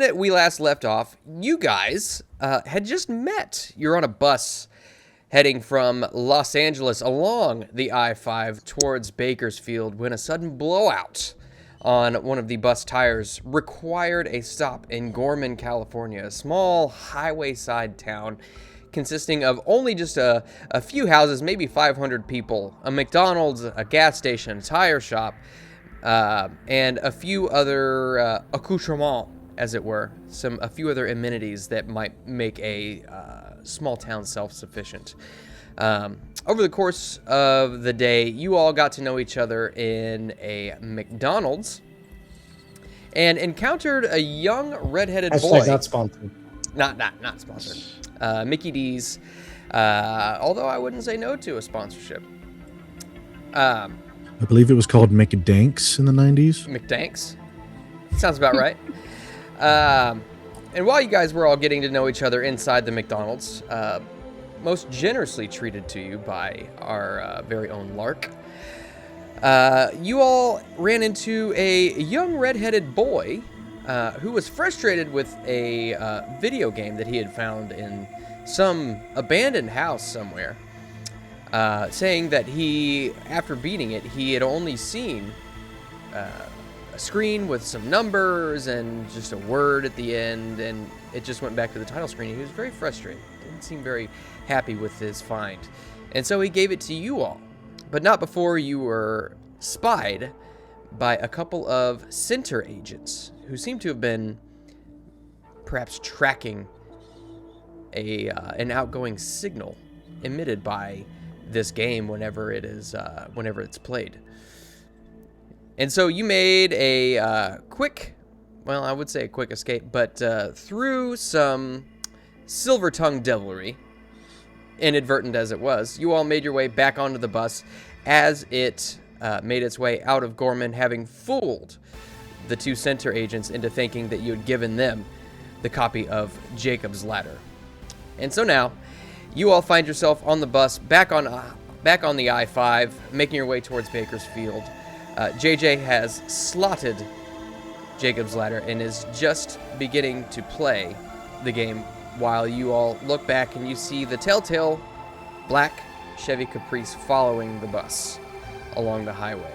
when we last left off, you guys had just met. You're on a bus heading from Los Angeles along the I-5 towards Bakersfield when a sudden blowout on one of the bus tires required a stop in Gorman, California, a small highway-side town consisting of only just a few houses, maybe 500 people, a McDonald's, a gas station, a tire shop, and a few other accoutrements, as it were, a few other amenities that might make a small town self-sufficient. Over the course of the day, you all got to know each other in a McDonald's and encountered a young redheaded boy. Not sponsored. Not sponsored. Mickey D's, although I wouldn't say no to a sponsorship. I believe it was called McDanks in the 90s. McDanks? Sounds about right. And while you guys were all getting to know each other inside the McDonald's, most generously treated to you by our very own Lark, you all ran into a young redheaded boy who was frustrated with a video game that he had found in some abandoned house somewhere, saying that after beating it, he had only seen a screen with some numbers and just a word at the end, and it just went back to the title screen. He was very frustrated. Didn't seem very happy with his find. And so he gave it to you all, but not before you were spied by a couple of Sentre agents who seem to have been perhaps tracking an outgoing signal emitted by this game whenever it's played. And so you made a quick escape, but through some silver-tongued devilry, inadvertent as it was, you all made your way back onto the bus as it made its way out of Gorman, having fooled the two Sentre agents into thinking that you had given them the copy of Jacob's Ladder. And so now, you all find yourself on the bus, back on the I-5, making your way towards Bakersfield. JJ has slotted Jacob's Ladder and is just beginning to play the game while you all look back and you see the telltale black Chevy Caprice following the bus along the highway.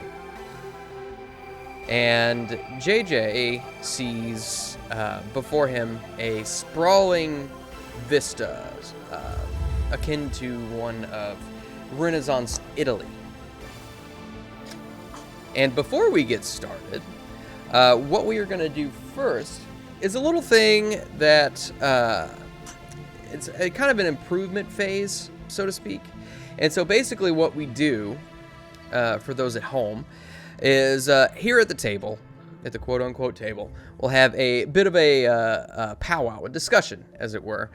And JJ sees before him a sprawling vista akin to one of Renaissance Italy. And before we get started, what we are going to do first is a little thing that it's a kind of an improvement phase, so to speak. And so basically what we do, for those at home, is here at the table, at the quote-unquote table, we'll have a bit of a powwow, a discussion, as it were,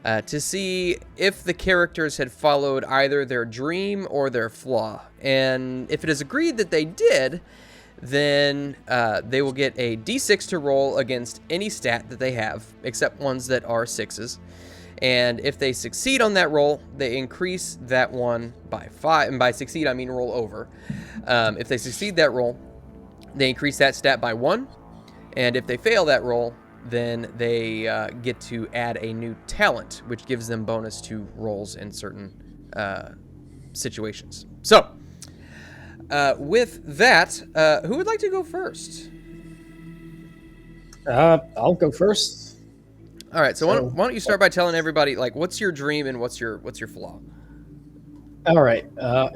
to see if the characters had followed either their dream or their flaw. And if it is agreed that they did, then they will get a d6 to roll against any stat that they have, except ones that are 6s. And if they succeed on that roll, they increase that one by 5. And by succeed, I mean roll over. If they succeed that roll, they increase that stat by 1. And if they fail that roll, then they get to add a new talent, which gives them bonus to rolls in certain situations. So, with that, who would like to go first? I'll go first. All right. So why don't you start by telling everybody, like, what's your dream and what's your flaw? All right.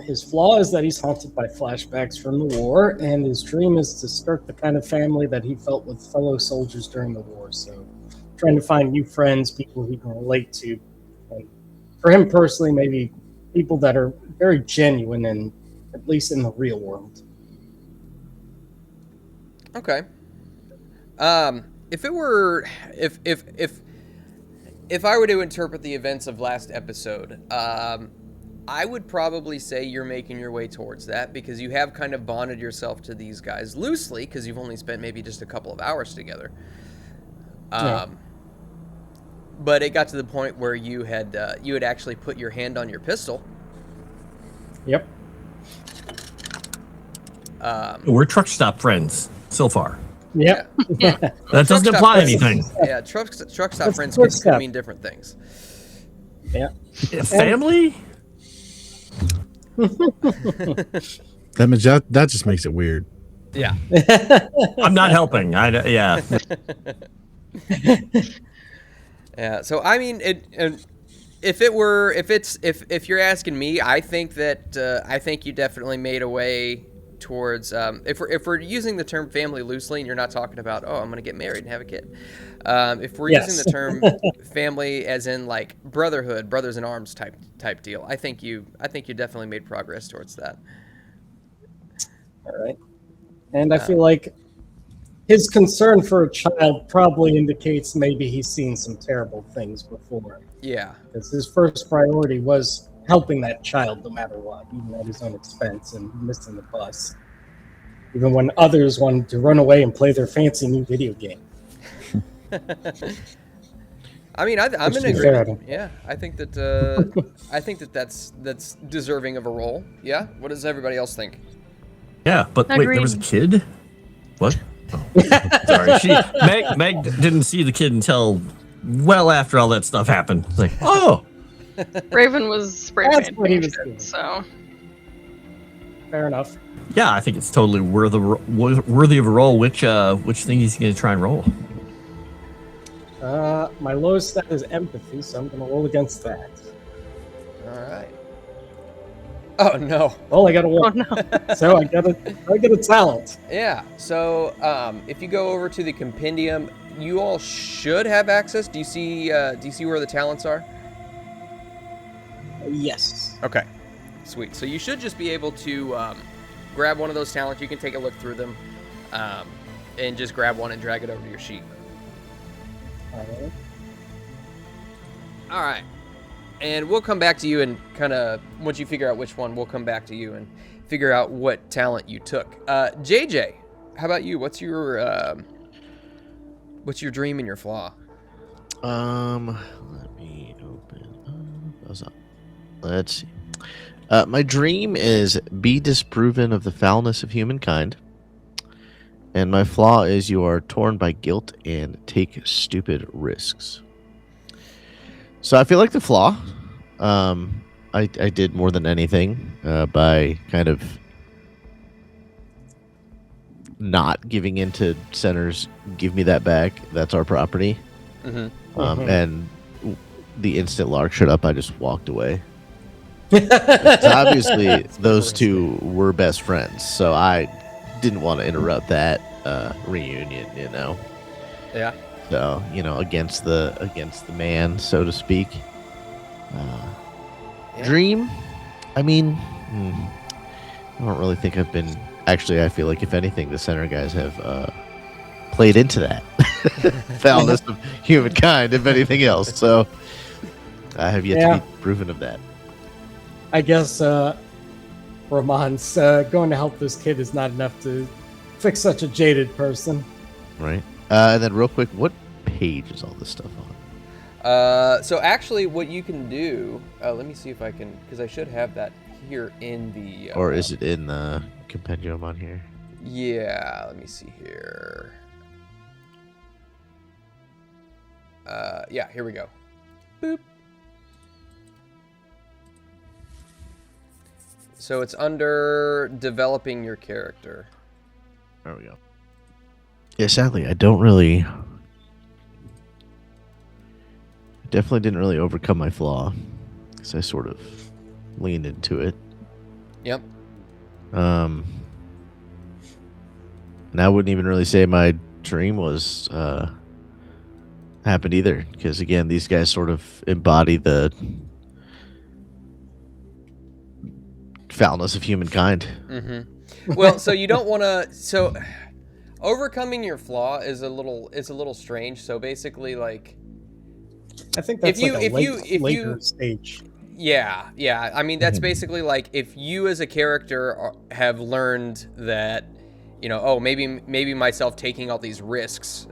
His flaw is that he's haunted by flashbacks from the war, and his dream is to start the kind of family that he felt with fellow soldiers during the war. So, trying to find new friends, people he can relate to. And for him personally, maybe people that are very genuine, and at least in the real world. Okay. If I were to interpret the events of last episode, I would probably say you're making your way towards that because you have kind of bonded yourself to these guys loosely because you've only spent maybe just a couple of hours together. Yeah. But it got to the point where you had actually put your hand on your pistol. Yep. We're truck stop friends so far. Yep. Yeah. That doesn't imply anything. Yeah, truck stop That's friends the could first step. mean different things. Yeah. Family? That means that just makes it weird. Yeah. I'm not helping. Yeah. Yeah. So I mean, if you're asking me, I think you definitely made a way towards if we're using the term family loosely, and you're not talking about I'm going to get married and have a kid. If we're using the term family as in like brotherhood, brothers in arms type deal, I think you definitely made progress towards that. All right. And I feel like his concern for a child probably indicates maybe he's seen some terrible things before. Yeah. Because his first priority was helping that child no matter what, even at his own expense and missing the bus. Even when others wanted to run away and play their fancy new video game. I mean, I'm in agreement. Yeah, I think that's deserving of a role. Yeah. What does everybody else think? Yeah, but wait, there was a kid? What? Oh, sorry. Meg didn't see the kid until well after all that stuff happened. It's like, oh! Raven was spray That's painted, what he was doing. so... Fair enough. Yeah, I think it's totally worthy of a roll. Which thing is he going to try and roll? My lowest stat is empathy, so I'm going to roll against that. All right. Oh no! Well, I got a 1. Oh, no. So I get a talent. Yeah. So if you go over to the compendium, you all should have access. Do you see where the talents are? Yes. Okay. Sweet. So you should just be able to grab one of those talents. You can take a look through them, and just grab one and drag it over to your sheet. All right. And we'll come back to you and kind of, once you figure out which one, we'll come back to you and figure out what talent you took. JJ, how about you? What's your dream and your flaw? Let me open those up. Let's see. My dream is be disproven of the foulness of humankind. And my flaw is you are torn by guilt and take stupid risks. So I feel like the flaw, I did more than anything by kind of not giving into Centre's give me that back, that's our property. Mm-hmm. And the instant Lark showed up, I just walked away. So obviously, those two were best friends, so I didn't want to interrupt that reunion, Yeah. So, against the man, so to speak. Dream? I mean, I don't really think I've been... Actually, I feel like, if anything, the Centre guys have played into that. Foulness of humankind, if anything else. So, I have yet to be proven of that. I guess Ramon's going to help this kid is not enough to fix such a jaded person. Right. And then real quick, what page is all this stuff on? So actually what you can do, let me see if I can, because I should have that here in the... or is it in the compendium on here? Yeah, let me see here. Yeah, here we go. Boop. So it's under developing your character. There we go. Yeah, sadly, I don't really... Definitely didn't really overcome my flaw, because I sort of leaned into it. Yep. And I wouldn't even really say my dream was happened either, because again, these guys sort of embody the foulness of humankind. Mm-hmm. Well, so you don't want to. So overcoming your flaw is a little strange. So basically, like, I think that's later stage. Yeah. I mean, that's basically like if you as a character have learned that, maybe myself taking all these risks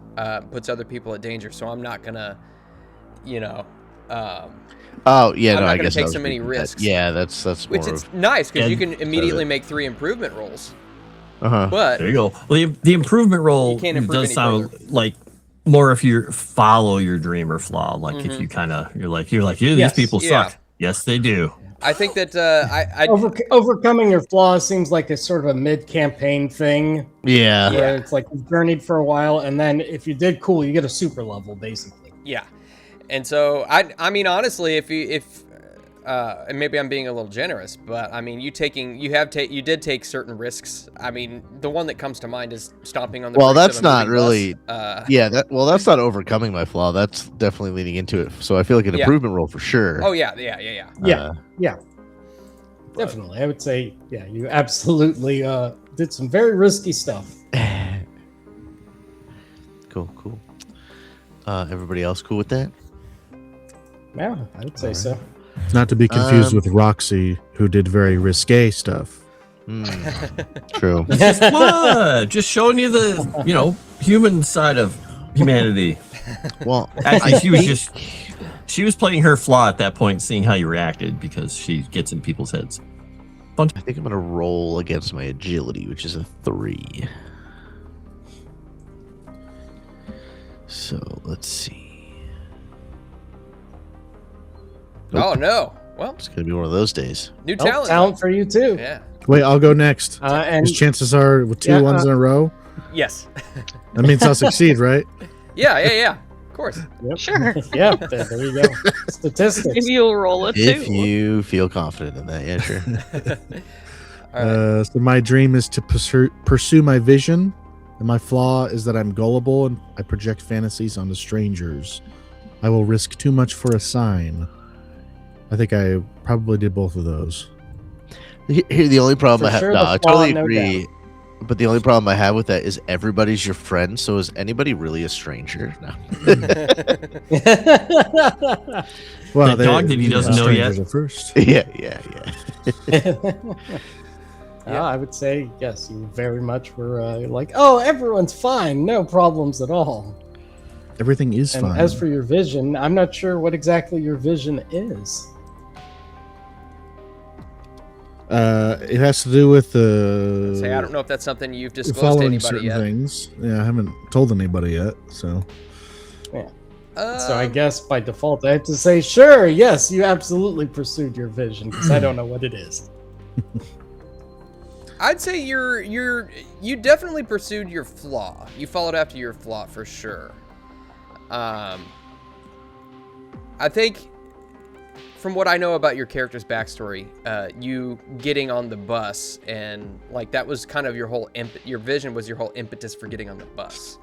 puts other people at danger, so I'm not gonna, Oh yeah, I'm no, not I gonna guess take so many risks. Yeah, that's more. Which is nice because you can immediately make 3 improvement rolls. But there you go. Well, the improvement roll does sound like more if you follow your dream or flaw. Like if you kind of you're like these people suck. Yes, they do. I think that overcoming your flaws seems like a sort of a mid-campaign thing. Yeah. Where it's like you've journeyed for a while, and then if you did cool, you get a super level, basically. Yeah. And so, I mean, honestly, and maybe I'm being a little generous, but I mean, you did take certain risks. I mean, the one that comes to mind is stomping on the. Well, that's not really. Bus. That's not overcoming my flaw. That's definitely leading into it. So I feel like an improvement roll for sure. Oh yeah. Definitely, I would say, you absolutely did some very risky stuff. Cool. Everybody else cool with that? Yeah, I would say so. Not to be confused with Roxie, who did very risque stuff. True. Just showing you the human side of humanity. Well, actually, she was playing her flaw at that point, seeing how you reacted because she gets in people's heads. I think I'm gonna roll against my agility, which is a 3. So let's see. Oh no! Well, it's gonna be one of those days. New talent. Talent for you too. Yeah. Wait, I'll go next. And chances are with 2 ones in a row. Yes. That means I'll succeed, right? Yeah. Of course. Yep. Sure. Yeah, there you go. Statistics. Maybe you'll roll it If too. you feel confident in that, yeah, sure. All right. So my dream is to pursue my vision, and my flaw is that I'm gullible and I project fantasies onto strangers. I will risk too much for a sign. I think I probably did both of those. Here, the only problem For I have, sure, no, the I flaw, totally no agree. But the only problem I have with that is everybody's your friend. So is anybody really a stranger? No. Well, the dog that he doesn't know yet. At first. Yeah. I would say yes. You very much were like, oh, everyone's fine, no problems at all. Everything is And fine. as for your vision, I'm not sure what exactly your vision is. It has to do with the. I don't know if that's something you've disclosed to following anybody certain yet. things. Yeah, I haven't told anybody yet. So. Yeah. So I guess by default, I have to say, sure, yes, you absolutely pursued your vision because I don't know what it is. I'd say you definitely pursued your flaw. You followed after your flaw for sure. I think from what I know about your character's backstory, you getting on the bus and like that was kind of your whole your vision was your whole impetus for getting on the bus.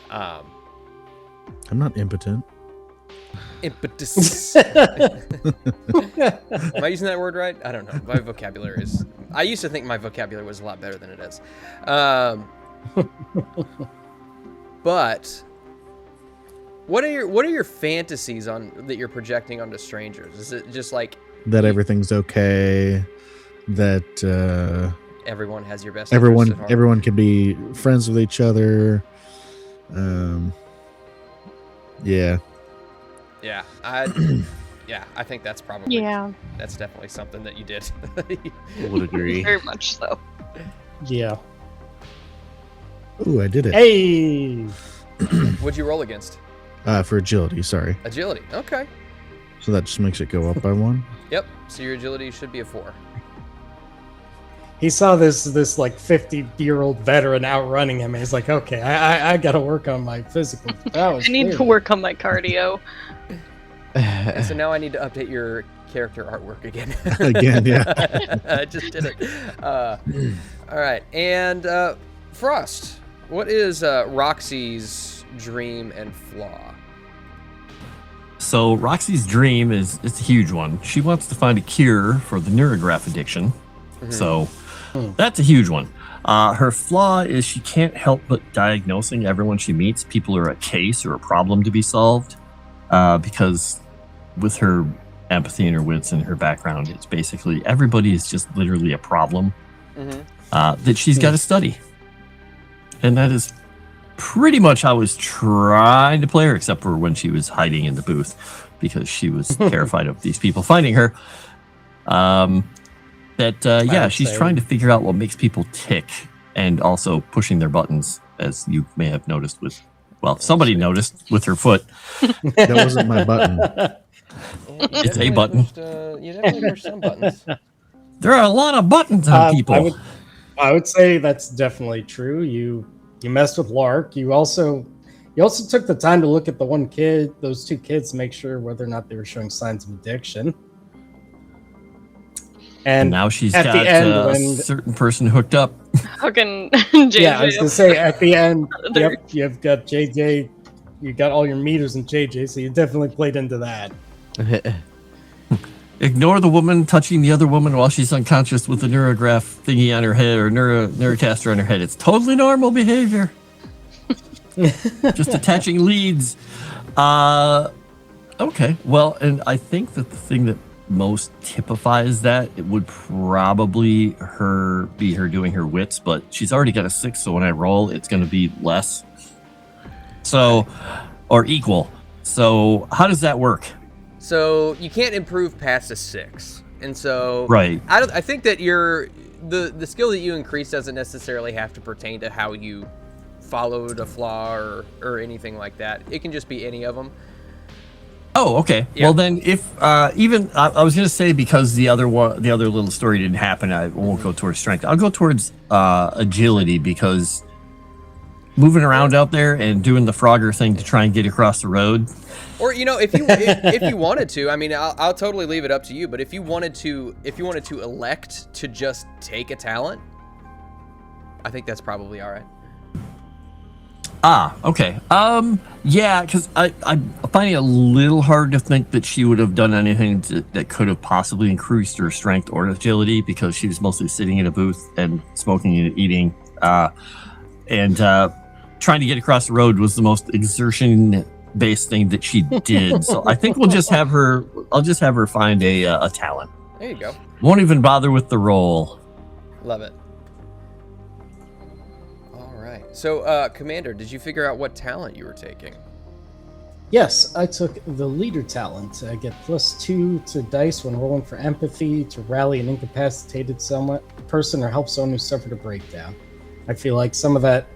I'm not impotent. Impetus. Am I using that word right? I don't know. My vocabulary is. I used to think my vocabulary was a lot better than it is. But what are your fantasies that you're projecting onto strangers? Is it just like that everything's okay? That everyone has your best. Everyone can be friends with each other. Yeah. Yeah, I think that's probably that's definitely something that you did. I would agree. Very much so. Yeah. Ooh, I did it. Hey. What'd you roll against? For agility, sorry. Agility. Okay. So that just makes it go up by 1. Yep. So your agility should be a 4. He saw this like 50-year-old veteran outrunning him, and he's like, okay, I got to work on my physical. I need to work on my cardio. And so now I need to update your character artwork again. Again, yeah. I just did it. All right. And Froste, what is Roxie's dream and flaw? So Roxie's dream it's a huge one. She wants to find a cure for the neurograph addiction. Mm-hmm. So that's a huge one. Her flaw is she can't help but diagnosing everyone she meets. People are a case or a problem to be solved. Because with her empathy and her wits and her background, it's basically everybody is just literally a problem that she's got to study. And that is pretty much how I was trying to play her, except for when she was hiding in the booth because she was terrified of these people finding her. She's trying to figure out what makes people tick and also pushing their buttons, as you may have noticed with, well, somebody noticed with her foot. That wasn't my button. Yeah, It's a button. You definitely pushed some buttons. There are a lot of buttons on people. I would say that's definitely true. You messed with Lark. You also took the time to look at those two kids, to make sure whether or not they were showing signs of addiction. And now she's at got the end, a when certain person hooked up. Fucking JJ. yeah, I was gonna say at the end, yep, you've got JJ. You got all your meters in JJ, so you definitely played into that. Ignore the woman touching the other woman while she's unconscious with the neurograph thingy on her head or neurocaster on her head. It's totally normal behavior. Just attaching leads. Okay. Well, and I think that the thing that most typifies that, it would probably be her doing her wits, but she's already got a 6, so when I roll, it's going to be less. So, or equal. So, how does that work? So you can't improve past a 6, and so right. I think that the skill that you increase doesn't necessarily have to pertain to how you followed a flaw or anything like that. It can just be any of them. Oh, okay. Yeah. Well, then, if even I was going to say, because the other little story didn't happen, I won't go towards strength. I'll go towards agility, because moving around out there and doing the Frogger thing to try and get across the road. Or if you wanted to, I mean, I'll totally leave it up to you. But if you wanted to elect to just take a talent, I think that's probably all right. Okay. Yeah, because I'm finding it a little hard to think that she would have done anything that could have possibly increased her strength or agility, because she was mostly sitting in a booth and smoking and eating, and trying to get across the road was the most exertion-based thing that she did. So I think I'll just have her find a talent. There you go. Won't even bother with the roll. Love it. So, Commander, did you figure out what talent you were taking? Yes, I took the leader talent. I get +2 to dice when rolling for empathy, to rally an incapacitated person or help someone who suffered a breakdown. I feel like some of that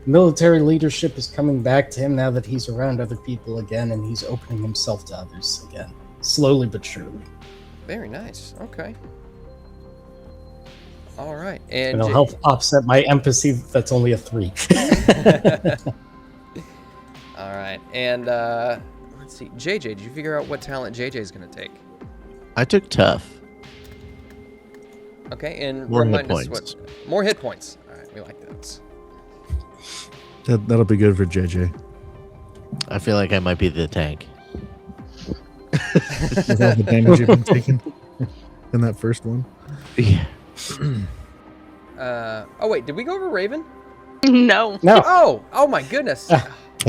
military leadership is coming back to him now that he's around other people again, and he's opening himself to others again, slowly but surely. Very nice. Okay. All right, and it'll help offset my empathy. That's only a 3. All right, and let's see, JJ, did you figure out what talent JJ is going to take? I took tough. Okay, and more remind hit us points. More hit points. All right, we like that. That'll be good for JJ. I feel like I might be the tank. With all the damage you've been taking in that first one. Yeah. Oh wait, did we go over Raven? No. Oh my goodness. I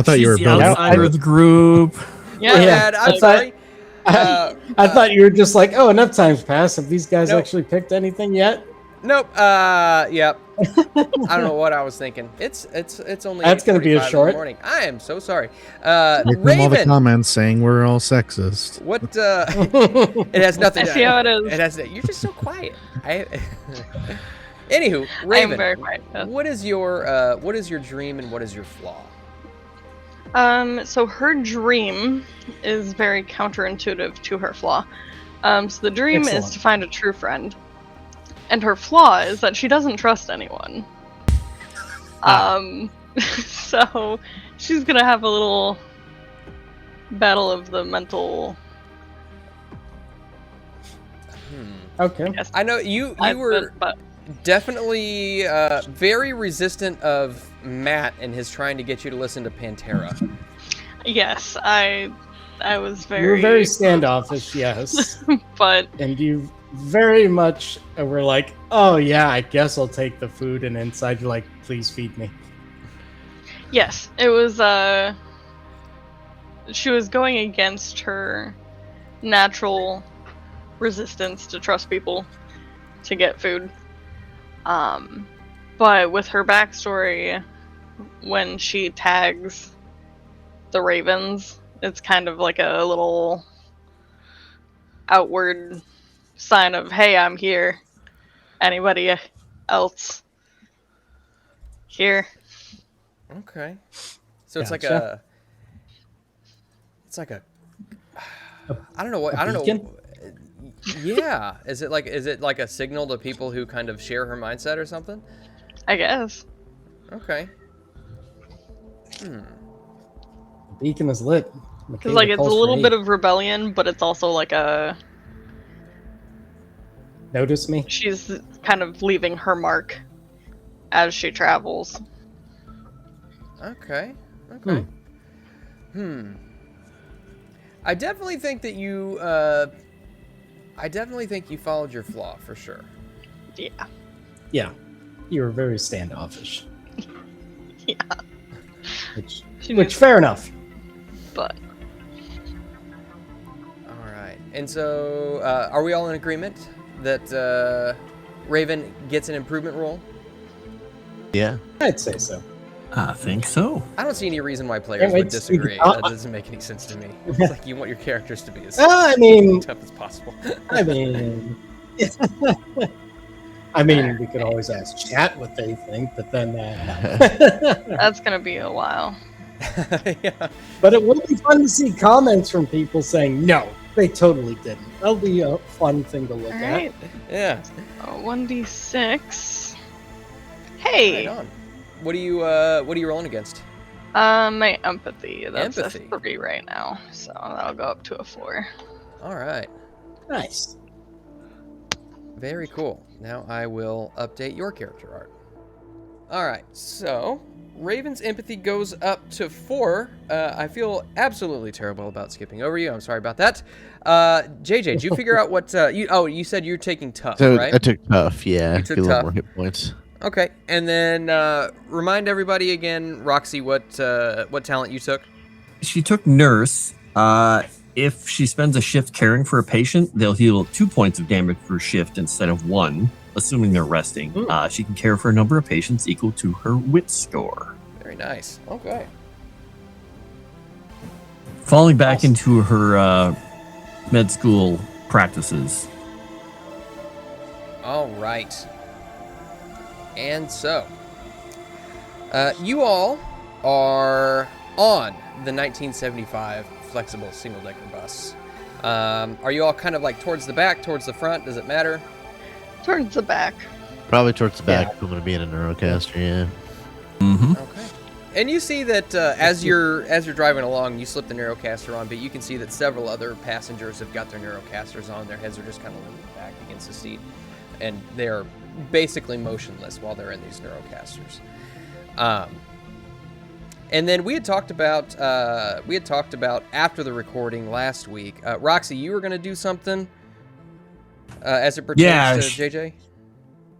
thought you were the building. outsider of the group. Yeah. I'm sorry. I thought you were just like, oh, enough time's passed. Have these guys actually picked anything yet? Nope. Yep. I don't know what I was thinking. It's only. That's gonna be a 8:45 short. in the morning. I am so sorry. Here come Raven. all the comments saying we're all sexist. What? It has nothing. I see how it is. It has. You're just so quiet. Anywho, Raven. I'm very quiet. What is your dream and what is your flaw? So her dream is very counterintuitive to her flaw. So the dream is to find a true friend. And her flaw is that she doesn't trust anyone. So she's gonna have a little battle of the mental. Okay. Yes. I know you were definitely very resistant of Matt and his trying to get you to listen to Pantera. Yes, I was very. You were very standoffish, yes. But and you very much were like, oh yeah, I guess I'll take the food, and inside you're like, please feed me. yes, it was. She was going against her natural resistance to trust people to get food. But with her backstory, when she tags the ravens, it's kind of like a little outward sign of, hey, I'm here. Anybody else? Here. Okay. So it's Gotcha. I don't know what, A I don't beacon? know. Yeah. Is it like a signal to people who kind of share her mindset or something? I guess. Okay. The beacon is lit. Because like it's a little bit of rebellion, but it's also like a Notice me. she's kind of leaving her mark as she travels. Okay. Okay. I definitely think that you followed your flaw for sure. Yeah. Yeah, you were very standoffish. Yeah. Which fair enough. But All right. And so, are we all in agreement that Raven gets an improvement roll? Yeah. I'd say so. I think so. I don't see any reason why players Can't wait would to see the disagree. top. That doesn't make any sense to me. It's like you want your characters to be as I mean, tough as possible. I mean, we could always ask chat what they think, but then that's gonna be a while. Yeah. But it would be fun to see comments from people saying no, they totally didn't. That'll be a fun thing to look Alright. Yeah. 1d6. Hey! Right on. What are you rolling against? My empathy. That's Empathy. a 3 right now, so that'll go up to a 4. All right. at. Nice. Very cool. Now I will update your character art. All right. So Raven's empathy goes up to 4. I feel absolutely terrible about skipping over you. I'm sorry about that. JJ, did you figure out what you said you're taking tough, So right? I took tough. Yeah. You took Get a little tough. more hit points. Okay. And then remind everybody again, Roxie, what talent you took. She took nurse. If she spends a shift caring for a patient, they'll heal 2 points of damage per shift instead of 1, assuming they're resting. She can care for a number of patients equal to her wit score. Very nice. Okay. Falling back into her med school practices. All right. And so, you all are on the 1975 flexible single-decker bus. Are you all kind of like towards the back, towards the front? Does it matter? Towards the back. Probably towards the back. Yeah. If I'm going to be in a neurocaster. Yeah. Mm-hmm. Okay. And you see that as you're driving along, you slip the Neurocaster on, but you can see that several other passengers have got their Neurocasters on. Their heads are just kind of leaning back against the seat, and they're basically motionless while they're in these Neurocasters. And then we had talked about after the recording last week. Roxie, you were going to do something as it pertains to JJ.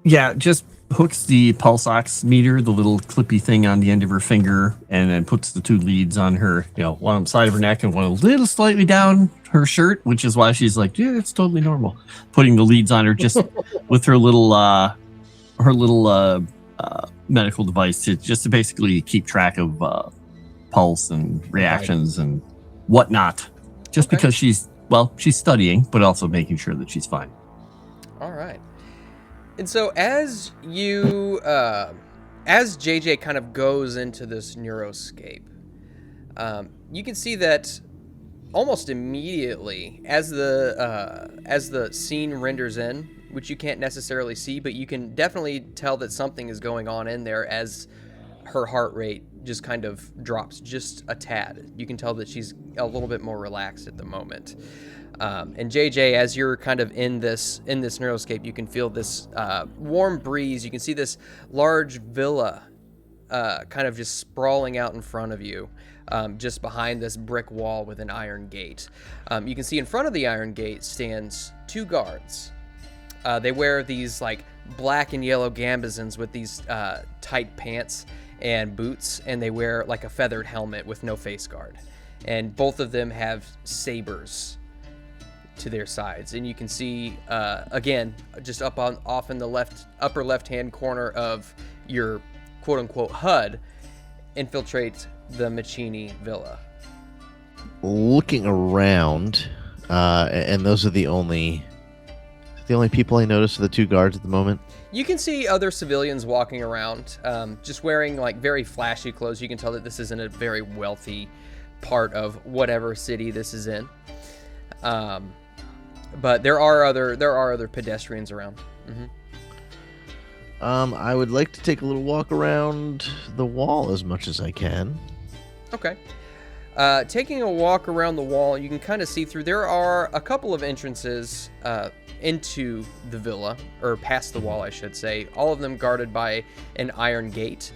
Yeah, just hooks the pulse ox meter, the little clippy thing on the end of her finger, and then puts the 2 leads on her, one on the side of her neck and one a little slightly down her shirt, which is why she's like, yeah, it's totally normal. Putting the leads on her just with her little medical device to basically keep track of pulse and reactions and whatnot. Just Okay. because she's studying, but also making sure that she's fine. All right. And so as you, as JJ kind of goes into this neuroscape, you can see that almost immediately as the scene renders in, which you can't necessarily see, but you can definitely tell that something is going on in there as her heart rate just kind of drops just a tad. You can tell that she's a little bit more relaxed at the moment. And JJ, as you're kind of in this neuroscape, you can feel this warm breeze. You can see this large villa kind of just sprawling out in front of you, just behind this brick wall with an iron gate. You can see in front of the iron gate stands 2 guards. They wear these like black and yellow gambesons with these tight pants and boots, and they wear like a feathered helmet with no face guard. And both of them have sabers to their sides, and you can see again just off in the upper left hand corner of your quote-unquote HUD, infiltrate the Machini villa. Looking around, and those are the only the only people I notice are the 2 guards at the moment? You can see other civilians walking around, just wearing like very flashy clothes. You can tell that this isn't a very wealthy part of whatever city this is in. But there are other pedestrians around. I would like to take a little walk around the wall as much as I can. Okay. Taking a walk around the wall, you can kind of see through. There are a couple of entrances into the villa, or past the wall, I should say. All of them guarded by an iron gate.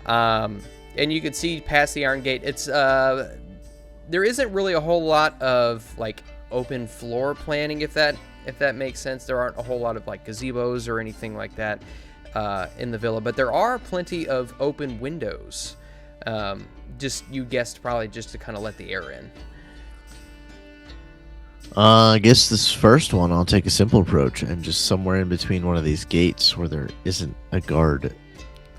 And you can see past the iron gate. It's there isn't really a whole lot of like open floor planning, if that makes sense. There aren't a whole lot of like gazebos or anything like that in the villa, but there are plenty of open windows. Just, you guessed, probably just to kind of let the air in. I guess this first one, I'll take a simple approach and just somewhere in between one of these gates where there isn't a guard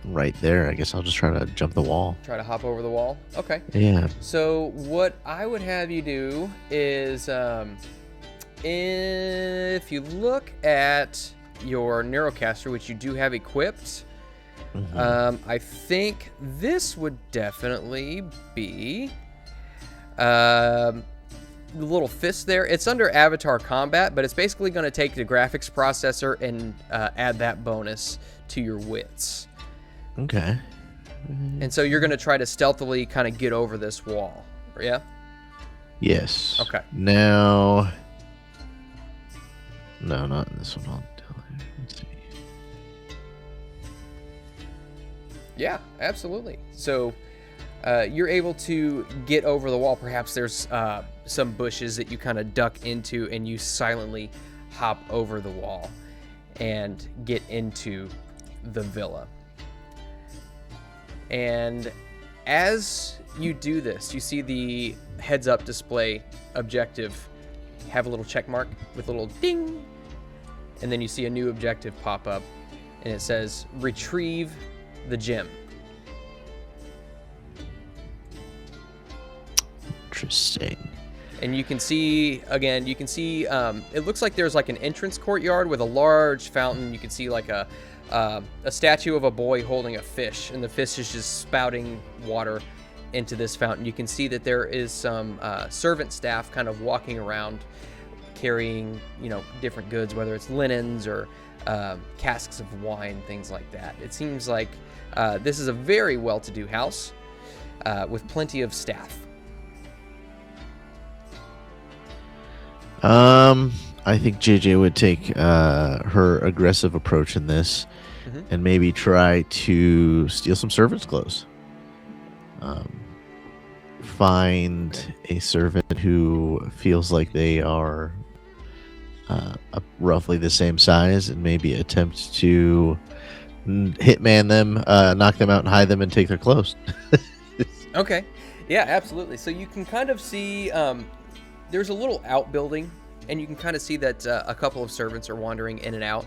right there, I guess I'll just try to jump the wall. Try to hop over the wall? Okay. Yeah. So what I would have you do is, if you look at your Neurocaster, which you do have equipped, I think this would definitely be the little fist there. It's under Avatar Combat, but it's basically going to take the graphics processor and add that bonus to your wits. Okay. And so you're going to try to stealthily kind of get over this wall, yeah? Yes. Okay. Now... No, not in this one. I'll tell you. Let's see. Yeah, absolutely. So you're able to get over the wall. Perhaps there's some bushes that you kind of duck into, and you silently hop over the wall and get into the villa. And as you do this, you see the heads-up display objective have a little check mark with a little ding, and then you see a new objective pop up, and it says retrieve the gem. Interesting. And you can see, again, it looks like there's like an entrance courtyard with a large fountain. You can see like a statue of a boy holding a fish, and the fish is just spouting water into this fountain. You can see that there is some servant staff kind of walking around carrying, different goods, whether it's linens or casks of wine, things like that. It seems like this is a very well-to-do house with plenty of staff. I think JJ would take her aggressive approach in this, and maybe try to steal some servants' clothes. Find a servant who feels like they are roughly the same size, and maybe attempt to hitman them, knock them out and hide them and take their clothes. Okay. Yeah, absolutely. So you can kind of see there's a little outbuilding, and you can kind of see that a couple of servants are wandering in and out.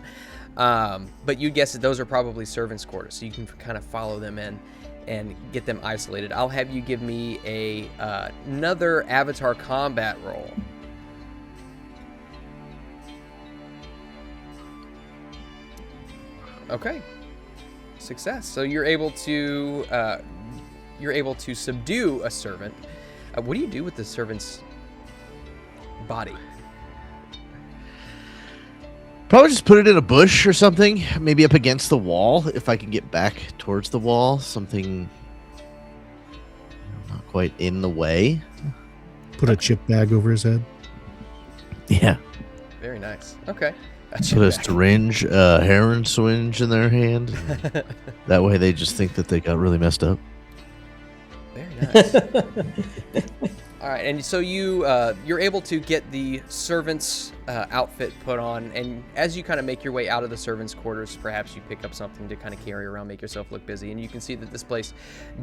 But you guess that those are probably servants' quarters, so you can kind of follow them in and get them isolated. I'll have you give me another Avatar Combat roll. Okay. Success. So you're able to subdue a servant. What do you do with the servant's body? Probably just put it in a bush or something, maybe up against the wall if I can get back towards the wall. Something not quite in the way. Put a chip bag over his head. Yeah. Very nice. Okay. Put a syringe, heroin syringe in their hand. That way they just think that they got really messed up. Very nice. All right, and so you're able to get the servant's outfit put on, and as you kind of make your way out of the servants' quarters, perhaps you pick up something to kind of carry around, make yourself look busy, and you can see that this place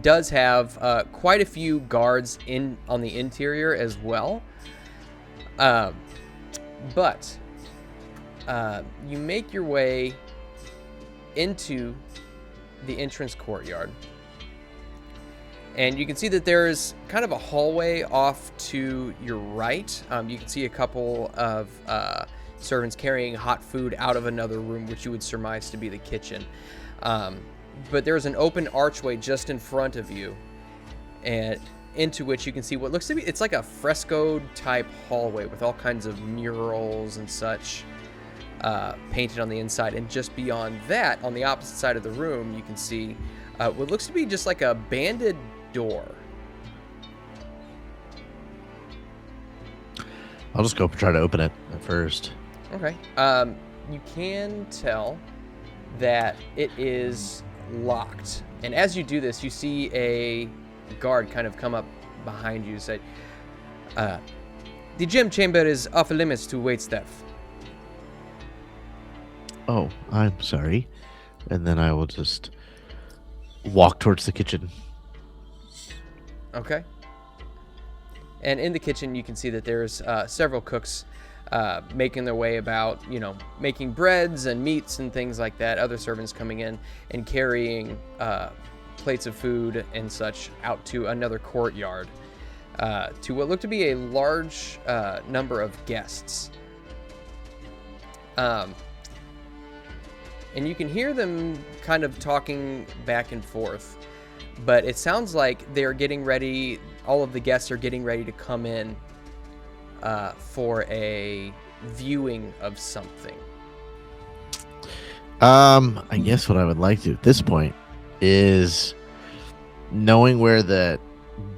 does have quite a few guards on the interior as well. But you make your way into the entrance courtyard. And you can see that there's kind of a hallway off to your right. You can see a couple of servants carrying hot food out of another room, which you would surmise to be the kitchen. But there's an open archway just in front of you, and into which you can see what looks to be, it's like a frescoed type hallway with all kinds of murals and such painted on the inside. And just beyond that, on the opposite side of the room, you can see what looks to be just like a banded door. I'll just go try to open it at first. Okay. You can tell that it is locked. And as you do this, you see a guard kind of come up behind you and say, the gem chamber is off limits to waitstaff. Oh, I'm sorry. And then I will just walk towards the kitchen. Okay. And in the kitchen, you can see that there's several cooks making their way about, making breads and meats and things like that. Other servants coming in and carrying plates of food and such out to another courtyard to what look to be a large number of guests. And you can hear them kind of talking back and forth, but it sounds like they're getting ready. All of the guests are getting ready to come in for a viewing of something. I guess what I would like to at this point is, knowing where that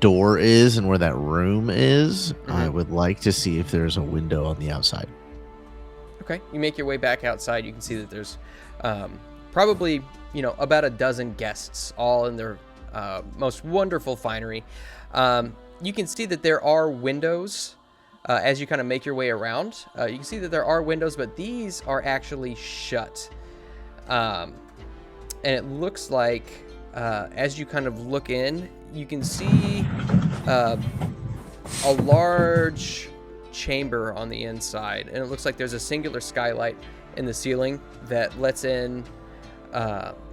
door is and where that room is, I would like to see if there's a window on the outside. Okay, you make your way back outside. You can see that there's probably, about a dozen guests, all in their most wonderful finery. You can see that there are windows as you kind of make your way around. You can see that there are windows, but these are actually shut. And it looks like as you kind of look in, you can see a large chamber on the inside, and it looks like there's a singular skylight in the ceiling that lets in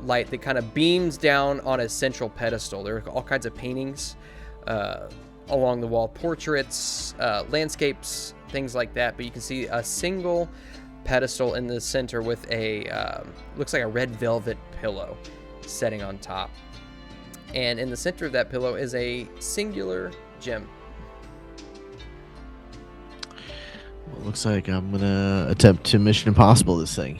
light that kind of beams down on a central pedestal. There are all kinds of paintings along the wall, portraits, landscapes, things like that, but you can see a single pedestal in the center with a looks like a red velvet pillow setting on top, and in the center of that pillow is a singular gem. Well, looks like I'm gonna attempt to Mission Impossible this thing.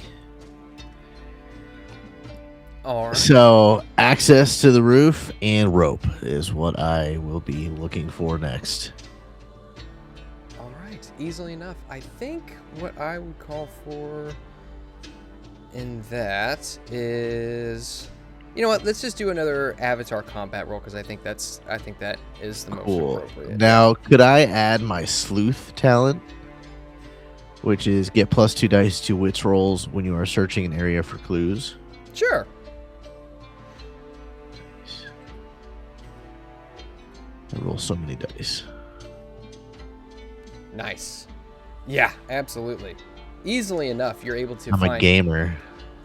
All right. So, access to the roof and rope is what I will be looking for next. All right, easily enough. I think what I would call for in that is, you know what? Let's just do another Avatar combat roll, because I think that is the most appropriate. Now, could I add my sleuth talent, which is get +2 dice to wits rolls when you are searching an area for clues? Sure. I roll so many dice. Nice. Yeah, absolutely. Easily enough, you're able to I'm a gamer.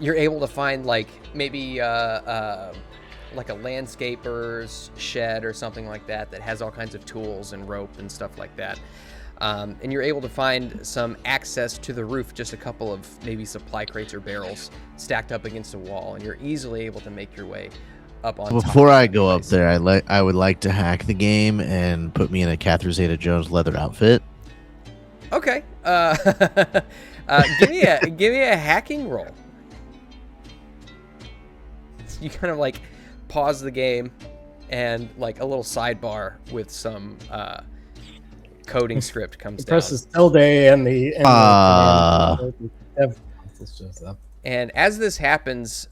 You're able to find like maybe like a landscaper's shed or something like that has all kinds of tools and rope and stuff like that. And you're able to find some access to the roof, just a couple of maybe supply crates or barrels stacked up against a wall, and you're easily able to make your way up on top. Before I go up there, I would like to hack the game and put me in a Catherine Zeta-Jones leather outfit. Okay. Give me a hacking roll. You kind of like pause the game, and like a little sidebar with some coding script comes down. Presses tilde and the shows up. And as this happens,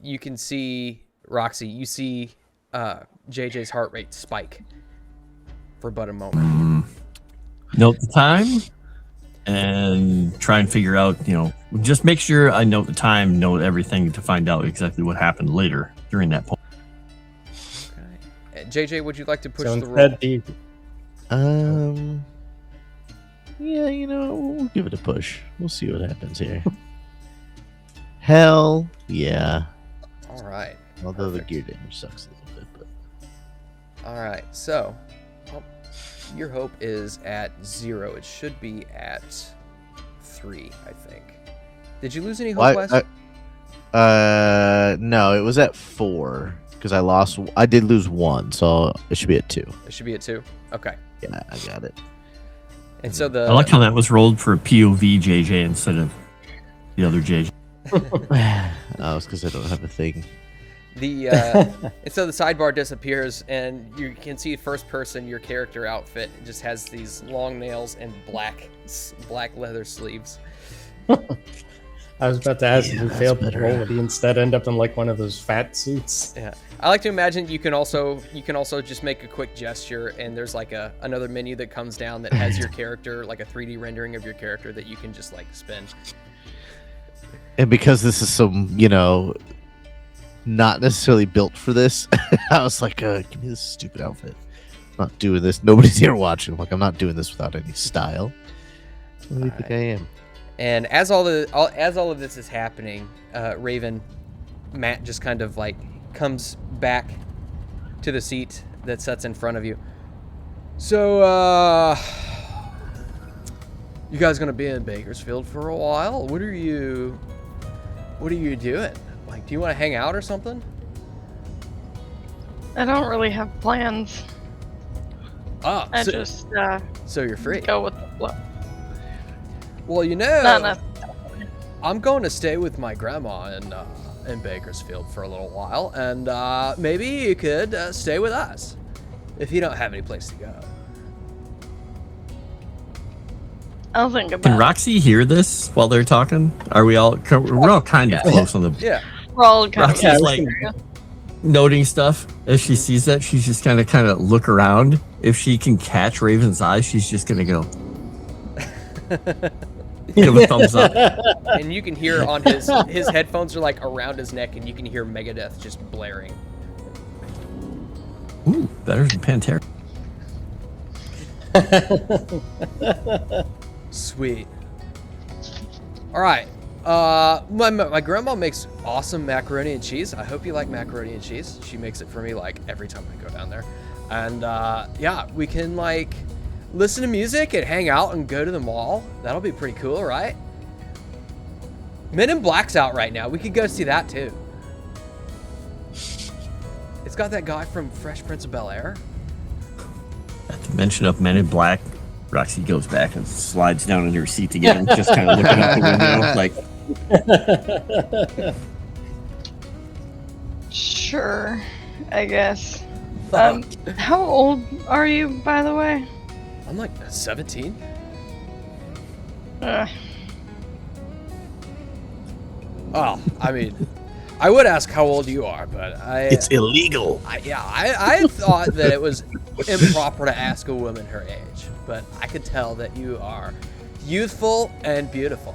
you can see Roxie. You see JJ's heart rate spike for but a moment. Note the time and try and figure out, just make sure I note the time, note everything to find out exactly what happened later during that point. Okay. JJ, would you like to push So the roll? Yeah, we'll give it a push. We'll see what happens here. Hell yeah. All right. Although Perfect. the gear damage sucks a little bit, but All right. So, your hope is at 0. It should be at 3, I think. Did you lose any Well, hope, Wes? No, it was at 4 because I did lose 1, so it should be at 2. It should be at 2. Okay. Yeah, I got it. And so I like how that was rolled for a POV JJ instead of the other JJ. Oh, it's because I don't have a thing. And so the sidebar disappears, and you can see first person. Your character outfit just has these long nails and black leather sleeves. I was about to ask if you that's failed the better. roll, would he instead end up in like one of those fat suits? Yeah, I like to imagine you can also just make a quick gesture, and there's like another menu that comes down that has your character, like a 3D rendering of your character that you can just like spin. And because this is some, not necessarily built for this, I was like, give me this stupid outfit. I'm not doing this. Nobody's here watching. I'm not doing this without any style. What do you think I am? And as all of this is happening, Matt just kind of like comes back to the seat that sits in front of you. So, you guys gonna be in Bakersfield for a while? What are you doing? Like, do you want to hang out or something? I don't really have plans. Oh, I just so you're free. go with the flow. Well, Not necessarily. I'm going to stay with my grandma in Bakersfield for a little while, and maybe you could stay with us if you don't have any place to go. I'll think about Can it. Roxie hear this while they're talking? We're all kind of close on the. Yeah. We're all kind of Roxie's like noting stuff as she sees that. She's just kind of look around. If she can catch Raven's eyes, she's just gonna go. Give a thumbs up. And you can hear on his headphones are like around his neck, and you can hear Megadeth just blaring. Ooh, better than Pantera. Sweet. All right. My grandma makes awesome macaroni and cheese. I hope you like macaroni and cheese. She makes it for me like every time I go down there. And yeah, we can like listen to music and hang out and go to the mall. That'll be pretty cool, right? Men in Black's out right now. We could go see that too. It's got that guy from Fresh Prince of Bel-Air. At the mention of Men in Black, Roxie goes back and slides down into her seat again, just kind of looking out the window, like. Sure, I guess. How old are you, by the way? I'm like 17. Oh, I mean, I would ask how old you are, but It's illegal. I thought that it was improper to ask a woman her age, but I could tell that you are youthful and beautiful.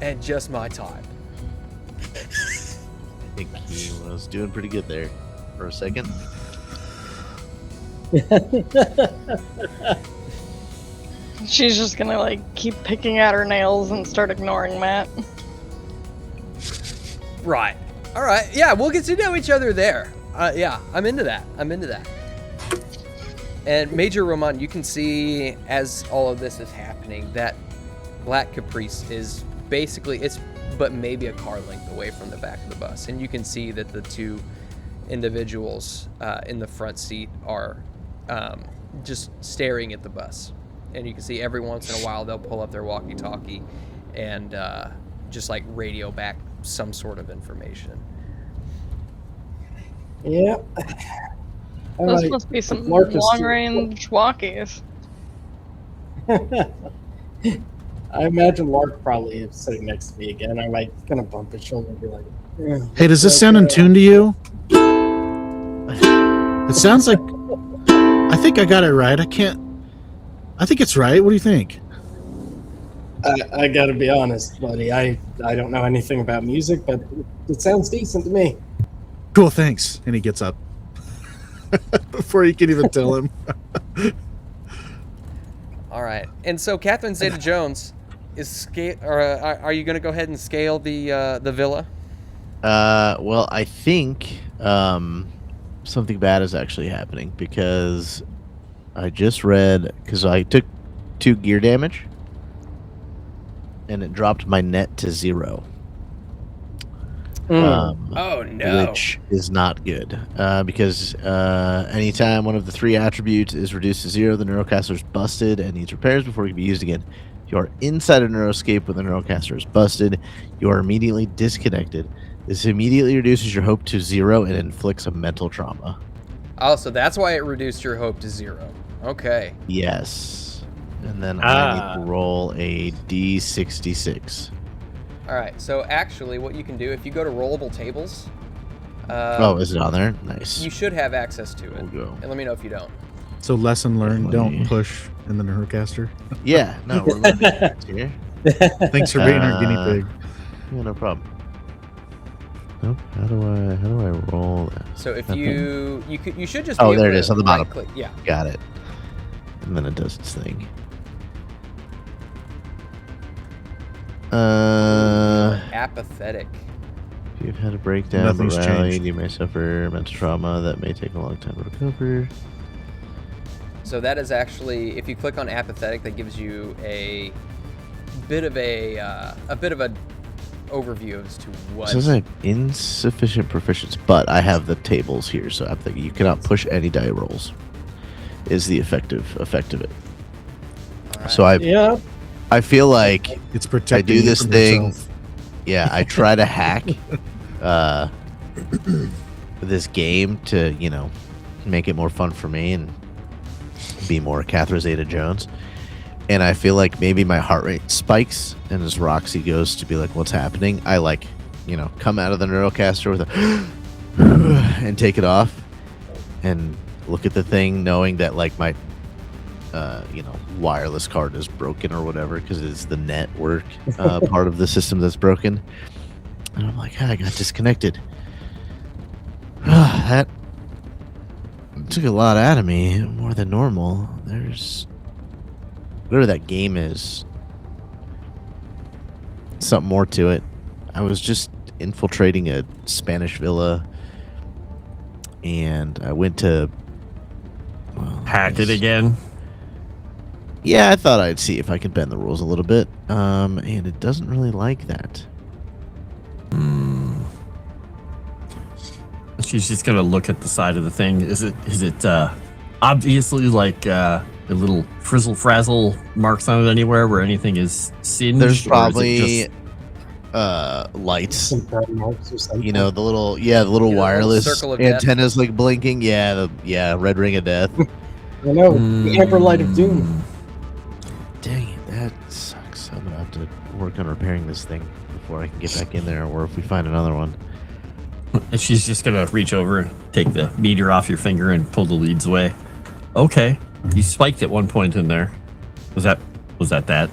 And just my type. I think he was doing pretty good there for a second. She's just gonna like keep picking at her nails and start ignoring Matt. Right. All right. Yeah, we'll get to know each other there. Yeah, I'm into that. And Major Ramon, you can see as all of this is happening that Black Caprice is basically, it's but maybe a car length away from the back of the bus. And you can see that the two individuals in the front seat are just staring at the bus. And you can see every once in a while they'll pull up their walkie-talkie and just like radio back some sort of information. Yeah. All Those right. must be some Lark is long-range walkies. I imagine Lark probably is sitting next to me again. I might kind of bump his shoulder and be like, "Yeah, Hey, does this sound in tune to you? It sounds like. I think I got it right. I think it's right. What do you think? I gotta be honest, buddy. I don't know anything about music, but it sounds decent to me." Cool, thanks. And he gets up before you can even tell him. All right. And so Catherine Zeta-Jones are you going to go ahead and scale the villa? Well, I think something bad is actually happening because I just read, because I took 2 gear damage, and it dropped my net to 0. Oh no! Which is not good, because anytime one of the 3 attributes is reduced to 0, the Neurocaster is busted and needs repairs before it can be used again. If you are inside a Neuroscape when the Neurocaster is busted, you are immediately disconnected. This immediately reduces your hope to 0 and inflicts a mental trauma. Oh, so that's why it reduced your hope to 0. Okay. Yes. And then I need to roll a D66. All right. So actually, what you can do if you go to rollable tables. Is it on there? Nice. You should have access to it. We'll go. And let me know if you don't. So lesson learned: don't push in the Neurocaster. Yeah. No, we're learning here. Thanks for being our guinea pig. Yeah, no problem. Nope. How do I roll that? So if you should just. Oh, be there able it is to on the bottom. right-click. Yeah. Got it. And then it does its thing. Apathetic. If you've had a breakdown, Nothing's morality, changed. you may suffer mental trauma that may take a long time to recover. So that is actually, if you click on apathetic, that gives you a bit of a overview as to what. It says I have insufficient proficiency, but I have the tables here, so I'm thinking you cannot push any die rolls. Is the effect of it? All right. So I feel like It's protecting I do you this from thing. yourself. Yeah, I try to hack this game to, make it more fun for me and be more Catherine Zeta-Jones. And I feel like maybe my heart rate spikes, and as Roxie goes to be like, what's happening? I come out of the Neurocaster with a and take it off and look at the thing knowing that like my wireless card is broken or whatever because it's the network part of the system that's broken. And I'm like, I got disconnected. That took a lot out of me, more than normal. There's whatever that game is, something more to it. I was just infiltrating a Spanish villa, and I went to Hacked it again. Yeah, I thought I'd see if I could bend the rules a little bit, and it doesn't really like that. She's just gonna look at the side of the thing. Is it obviously like the little frizzle frazzle marks on it anywhere where anything is singed? There's or is it probably just- lights. Some burn marks or something. The little little wireless circle of death. antennas like blinking. Yeah, red ring of death. I know, the Amber Light of Doom. Dang it, that sucks. I'm gonna have to work on repairing this thing before I can get back in there, or if we find another one. And she's just gonna reach over and take the meter off your finger and pull the leads away. Okay, you spiked at one point in there. Was that that?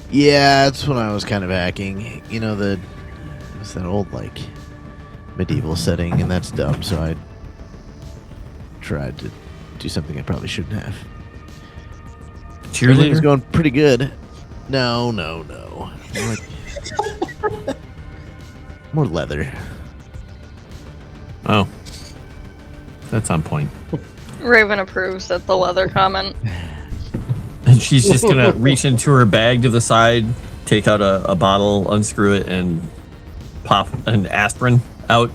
Yeah, that's when I was kind of hacking. It's that old like medieval setting, and that's dumb. So I tried to do something I probably shouldn't have. Everything's Cheerleader? going pretty good. No. More leather. Oh, that's on point. Raven approves at the leather comment. And she's just gonna reach into her bag to the side, take out a bottle, unscrew it, and pop an aspirin out,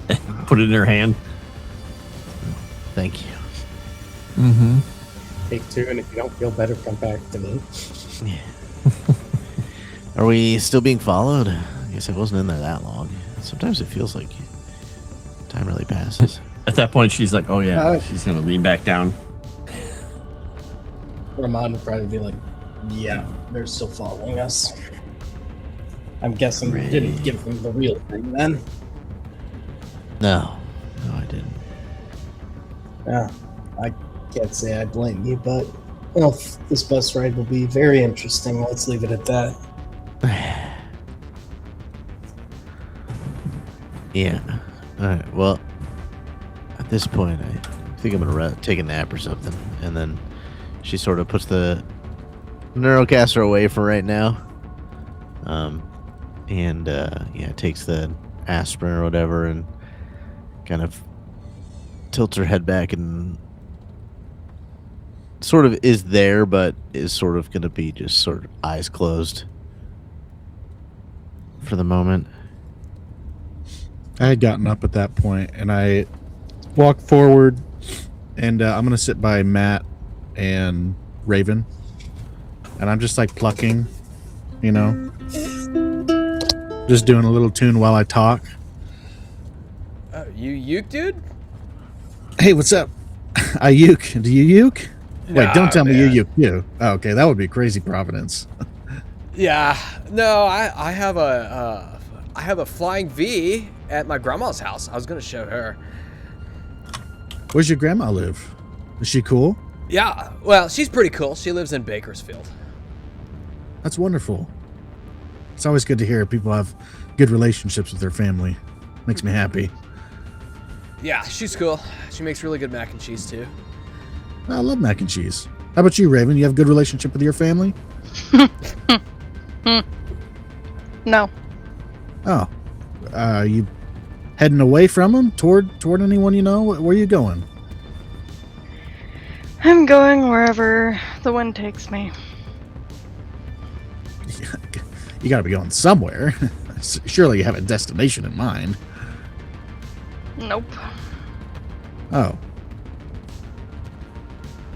and put it in her hand. Thank you. Mm-hmm. Take 2, and if you don't feel better, come back to me. Are we still being followed? I guess I wasn't in there that long. Sometimes it feels like time really passes. At that point, she's like, "Oh yeah." She's gonna lean back down. Ramon would probably be like, yeah, they're still following us. I'm guessing you didn't give them the real thing then. No, I didn't. Yeah, I can't say I blame you, but this bus ride will be very interesting. Let's leave it at that. Yeah. All right. Well, at this point, I think I'm gonna take a nap or something, and then she sort of puts the Neurocaster away for right now. And takes the aspirin or whatever, and kind of tilts her head back and sort of is there, but is sort of going to be just sort of eyes closed for the moment. I had gotten up at that point, and I walked forward, and I'm going to sit by Matt and Raven, and I'm just like plucking, you know, just doing a little tune while I talk. You uke, dude? Hey, what's up? I uke. Do you uke? Wait, don't tell me you uke too. Oh, okay, that would be crazy Providence. Yeah, no, I have a flying V at my grandma's house. I was gonna show her. Where's your grandma live? Is she cool? Yeah, well, she's pretty cool. She lives in Bakersfield. That's wonderful. It's always good to hear people have good relationships with their family. Makes me happy. Yeah, she's cool. She makes really good mac and cheese too. I love mac and cheese. How about you, Raven? You have a good relationship with your family? No. Oh, you heading away from them toward anyone you know? Where are you going? I'm going wherever the wind takes me. You got to be going somewhere. Surely you have a destination in mind. Nope. Oh.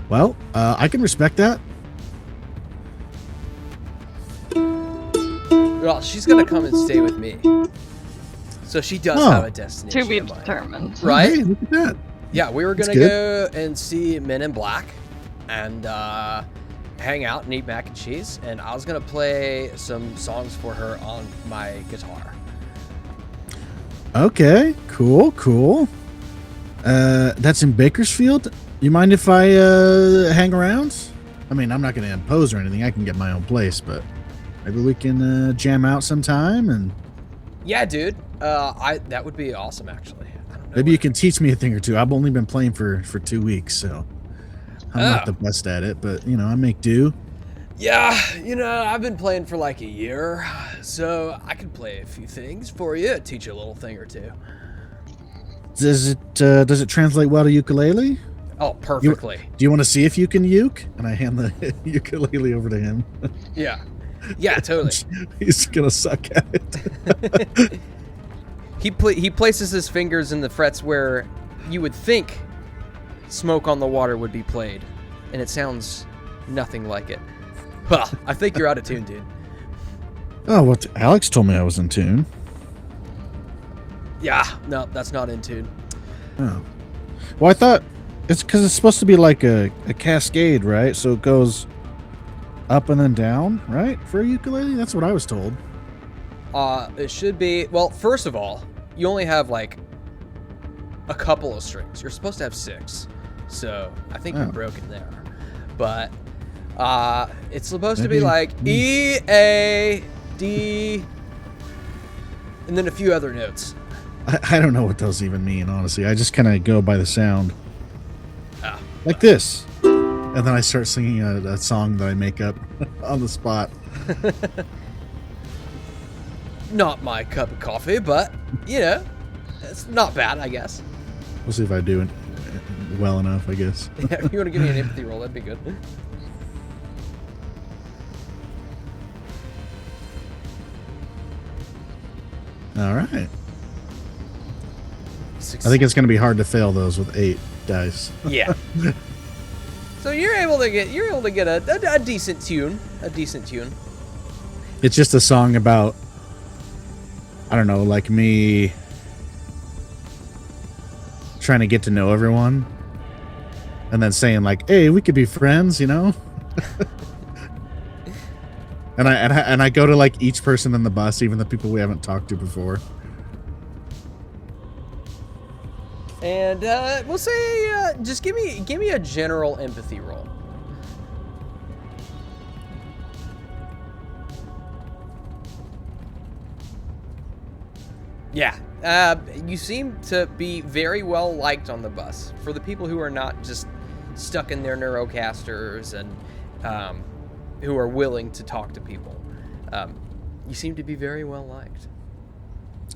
Well, I can respect that. Well, she's gonna come and stay with me. So she does have a destination. To be in mind. determined. Right? Hey, look at that. Yeah, we were gonna go and see Men in Black and hang out and eat mac and cheese, and I was gonna play some songs for her on my guitar. Okay, cool. That's in Bakersfield. You mind if I hang around? I mean, I'm not going to impose or anything. I can get my own place, but maybe we can jam out sometime. And Yeah, dude. That would be awesome, actually. I don't know maybe you can teach me a thing or two. I've only been playing for 2 weeks, so I'm not the best at it, but I make do. Yeah, I've been playing for like a year, so I could play a few things for you, teach you a little thing or two. Does it translate well to ukulele? Oh, perfectly. Do you want to see if you can uke? And I hand the ukulele over to him. Yeah, totally. He's gonna suck at it. He places his fingers in the frets where you would think Smoke on the Water would be played, and it sounds nothing like it. Well, I think you're out of tune, dude. Oh, what? Alex told me I was in tune. Yeah, no, that's not in tune. Oh. Well, I thought it's because it's supposed to be like a cascade, right? So it goes up and then down, right? For a ukulele? That's what I was told. It should be... Well, first of all, you only have, like, a couple of strings. You're supposed to have 6. So, I think you're broken there. But, it's supposed to be like E, A, D, and then a few other notes. I don't know what those even mean, honestly. I just kind of go by the sound. Oh. Like this. And then I start singing a song that I make up on the spot. Not my cup of coffee, but, it's not bad, I guess. We'll see if I do it well enough, I guess. Yeah, if you want to give me an empathy roll, that'd be good. All right. I think it's going to be hard to fail those with 8 dice. Yeah. So you're able to get a decent tune. It's just a song about, I don't know, like me trying to get to know everyone and then saying like, hey, we could be friends, and I go to like each person in the bus, even the people we haven't talked to before. And we'll say, just give me a general empathy roll. Yeah, you seem to be very well liked on the bus. For the people who are not just stuck in their neurocasters and who are willing to talk to people, you seem to be very well liked.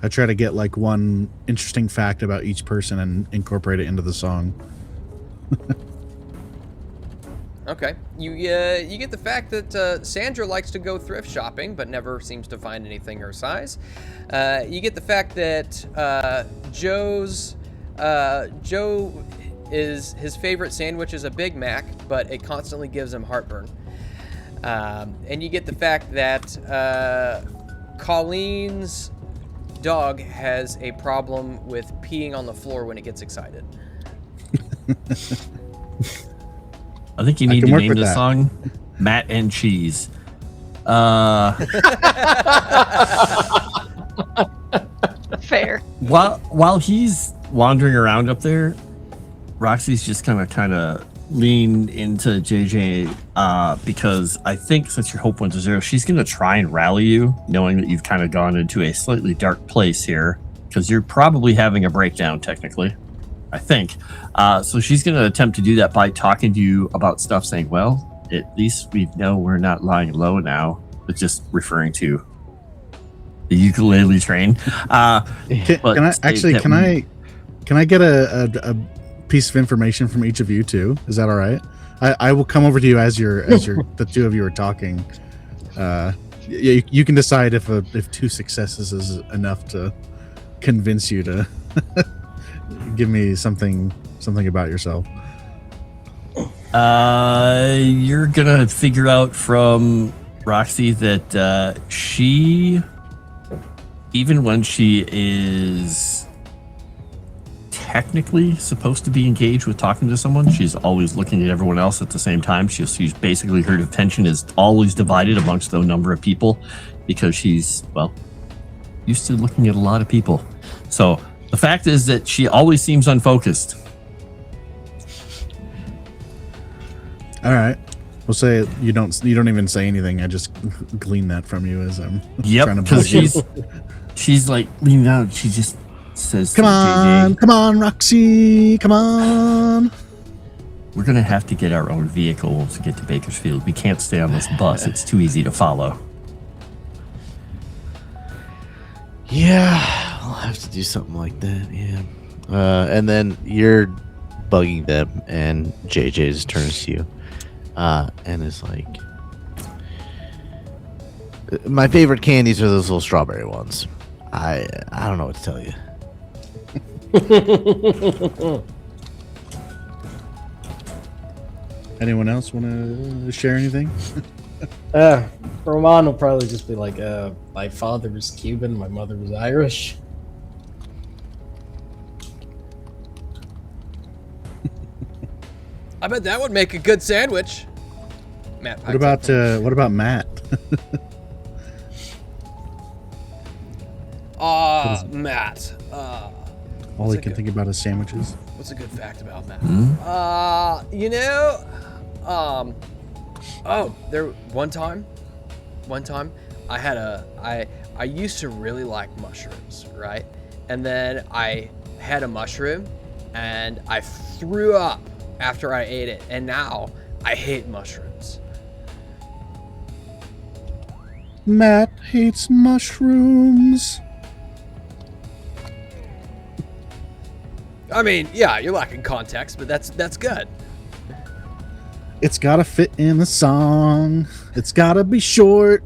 I try to get like one interesting fact about each person and incorporate it into the song. Okay. You get the fact that Sandra likes to go thrift shopping, but never seems to find anything her size. You get the fact that Joe is his favorite sandwich is a Big Mac, but it constantly gives him heartburn. And you get the fact that Colleen's dog has a problem with peeing on the floor when it gets excited. I think you need to name the song Matt and Cheese. Fair. While he's wandering around up there, Roxie's just kind of lean into JJ because I think since your hope went to 0, she's going to try and rally you, knowing that you've kind of gone into a slightly dark place here because you're probably having a breakdown technically, I think. So she's going to attempt to do that by talking to you about stuff, saying, well, at least we know we're not lying low now, but just referring to the ukulele train. Can I get a piece of information from each of you too? Is that all right? I will come over to you as the two of you are talking. You can decide if 2 successes is enough to convince you to give me something about yourself. You're gonna figure out from Roxie that she, even when she is technically supposed to be engaged with talking to someone, she's always looking at everyone else at the same time. She's basically, her attention is always divided amongst a number of people because she's, well, used to looking at a lot of people. So the fact is that she always seems unfocused. All right. We'll say you don't even say anything. I just glean that from you as I'm trying to because she's like leaning out. She just says, come on, Roxie, come on. We're going to have to get our own vehicle to get to Bakersfield. We can't stay on this bus. It's too easy to follow. Yeah, I'll have to do something like that, yeah. And then you're bugging them, and JJ just turns to you and is like, my favorite candies are those little strawberry ones. I don't know what to tell you. Anyone else want to share anything? Ramon will probably just be like, my father was Cuban, my mother was Irish. I bet that would make a good sandwich. Matt, what about Matt? Matt. All he can think about is sandwiches. What's a good fact about Matt? One time I used to really like mushrooms, right? And then I had a mushroom and I threw up after I ate it, and now I hate mushrooms. Matt hates mushrooms. I mean, yeah, you're lacking context, but that's good. It's gotta fit in the song. It's gotta be short.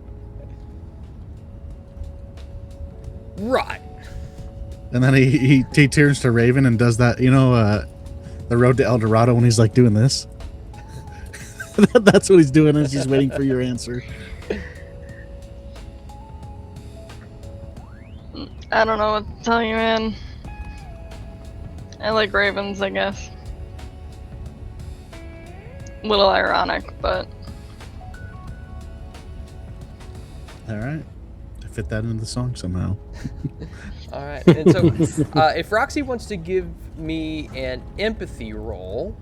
Right. And then he turns to Raven and does that, the road to El Dorado when he's like doing this. That's what he's doing as he's waiting for your answer. I don't know what to tell you, man. I like ravens, I guess. A little ironic, but... All right. I fit that into the song somehow. All right. And so if Roxie wants to give me an empathy roll,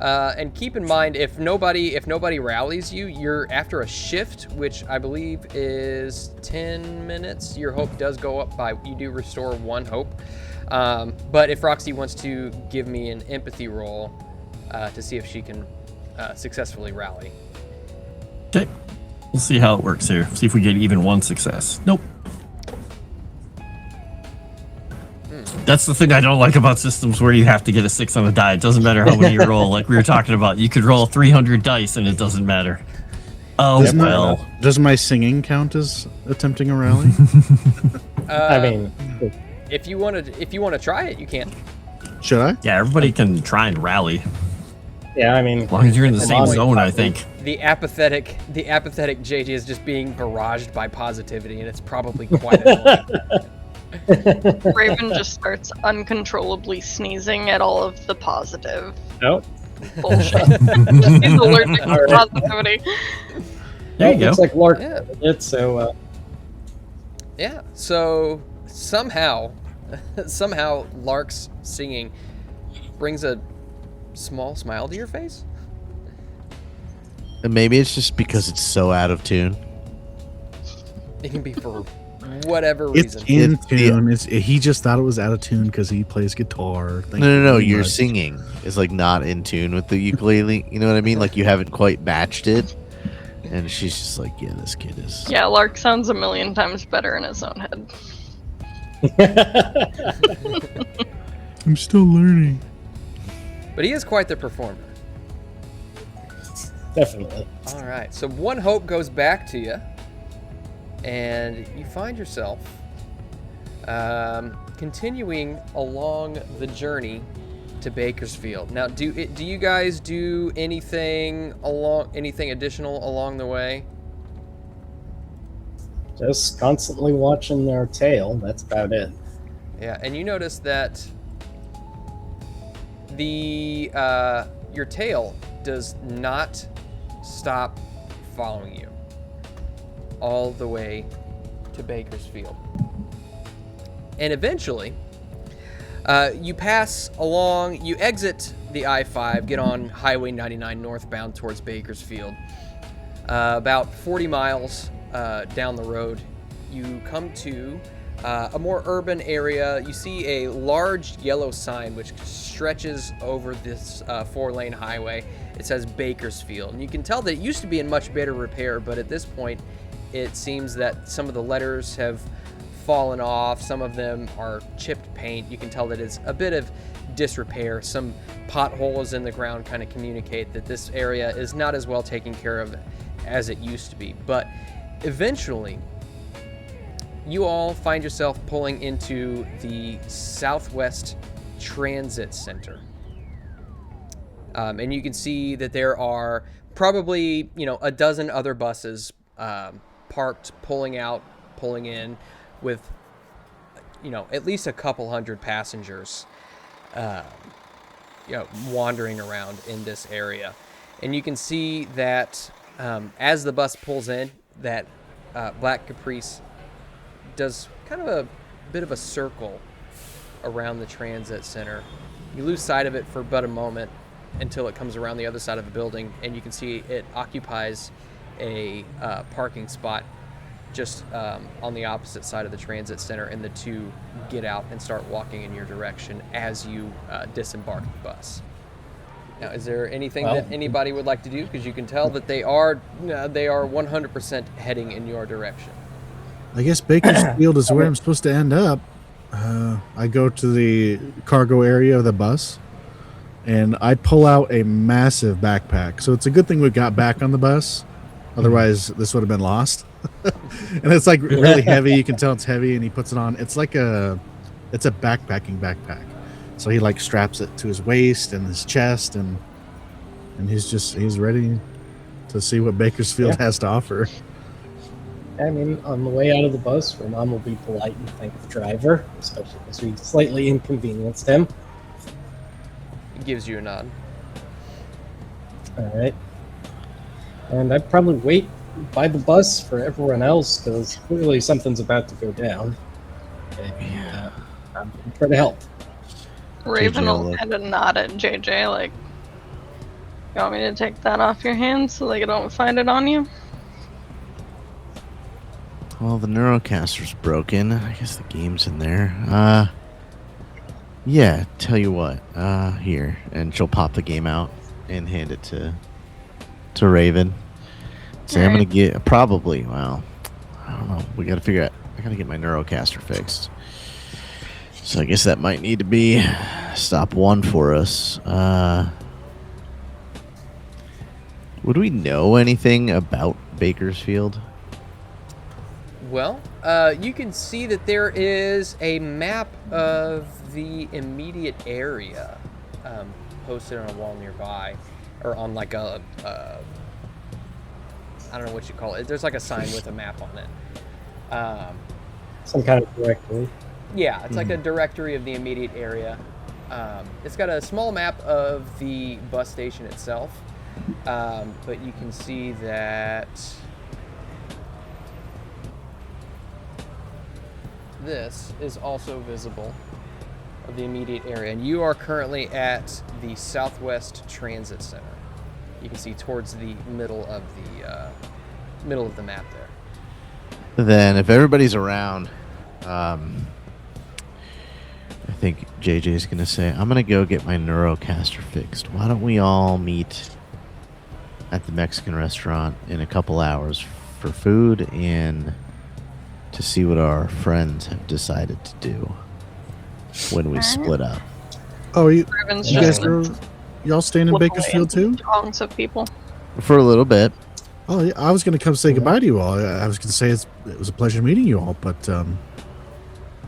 and keep in mind, if nobody rallies you, you're after a shift, which I believe is 10 minutes. Your hope does go up by, you do restore 1 hope. But if Roxie wants to give me an empathy roll to see if she can successfully rally. Okay. We'll see how it works here. See if we get even 1 success. Nope. That's the thing I don't like about systems where you have to get a 6 on a die. It doesn't matter how many you roll. Like we were talking about, you could roll 300 dice and it doesn't matter. Oh, Does my singing count as attempting a rally? I mean, if you want to try it, you can. Should I? Yeah, everybody can try and rally. yeah, I mean, As long as you're in the same Probably. zone, I think. The apathetic JJ is just being barraged by positivity, and it's probably quite annoying. Raven just starts uncontrollably sneezing at all of the positive nope. bullshit. Just he's allergic to positivity. There you Looks go. like Lark Yeah. did it, so Yeah. So somehow Lark's singing brings a small smile to your face. And maybe it's just because it's so out of tune. It can be for whatever It's reason. in tune. He just thought it was out of tune because he plays guitar. Thank you No. very Your much. singing is like not in tune with the ukulele. You know what I mean? Like you haven't quite matched it. And she's just like, yeah, this kid is. Yeah, Lark sounds a million times better in his own head. I'm still learning. But he is quite the performer. definitely. All right. So one hope goes back to you, and you find yourself continuing along the journey to Bakersfield. Now, do you guys do anything additional along the way? Just constantly watching their tail. That's about it. Yeah, and you notice that the your tail does not stop following you all the way to Bakersfield. And eventually, you pass along, you exit the I-5, get on Highway 99 northbound towards Bakersfield. About 40 miles down the road, you come to a more urban area. You see a large yellow sign which stretches over this 4-lane highway. It says Bakersfield, and you can tell that it used to be in much better repair, but at this point it seems that some of the letters have fallen off. Some of them are chipped paint. You can tell that it's a bit of disrepair. Some potholes in the ground kind of communicate that this area is not as well taken care of as it used to be. But eventually, you all find yourself pulling into the Southwest Transit Center. And you can see that there are probably, a dozen other buses parked, pulling in with, at least a couple hundred passengers, wandering around in this area. And you can see that as the bus pulls in, that Black Caprice does kind of a bit of a circle around the transit center. You lose sight of it for but a moment until it comes around the other side of the building, and you can see it occupies a parking spot just on the opposite side of the transit center, and the two get out and start walking in your direction as you disembark the bus. Now, is there anything that anybody would like to do? Because you can tell that they are 100% heading in your direction. I guess Bakersfield is where I'm supposed to end up. I go to the cargo area of the bus, and I pull out a massive backpack. So it's a good thing we got back on the bus. Otherwise, this would have been lost. And it's like really heavy. You can tell it's heavy, and he puts it on. It's a backpacking backpack. So he like straps it to his waist and his chest, and he's ready to see what Bakersfield has to offer. I mean, on the way out of the bus, Ramon will be polite and thank the driver, especially because we slightly inconvenienced him. It gives you a nod. All right. And I'd probably wait by the bus for everyone else, because clearly something's about to go down. And I'm trying to help. Raven JJ will look. kind of nod at JJ, like, you want me to take that off your hands so they don't find it on you? Well, the Neurocaster's broken. I guess the game's in there. Yeah, tell you what. Here. And she'll pop the game out and hand it to Raven. Say, I'm going to get... Probably, well, I don't know. We got to figure out... I got to get my Neurocaster fixed. So I guess that might need to be stop 1 for us. Would we know anything about Bakersfield? Well, you can see that there is a map of the immediate area posted on a wall nearby, or on like a I don't know what you call it. There's like a sign with a map on it. Some kind of directory. Yeah, it's like a directory of the immediate area. It's got a small map of the bus station itself, but you can see that this is also visible of the immediate area, and you are currently at the Southwest Transit Center. You can see towards the middle of the map there. Then, if everybody's around, I think JJ's gonna say, "I'm gonna go get my Neurocaster fixed. Why don't we all meet at the Mexican restaurant in a couple hours for food and to see what our friends have decided to do when we split up?" Oh, you Raven's guys just are y'all staying in flip away Bakersfield too? into throngs of people. For a little bit. Oh, yeah, I was going to come say goodbye to you all. I was going to say it was a pleasure meeting you all, but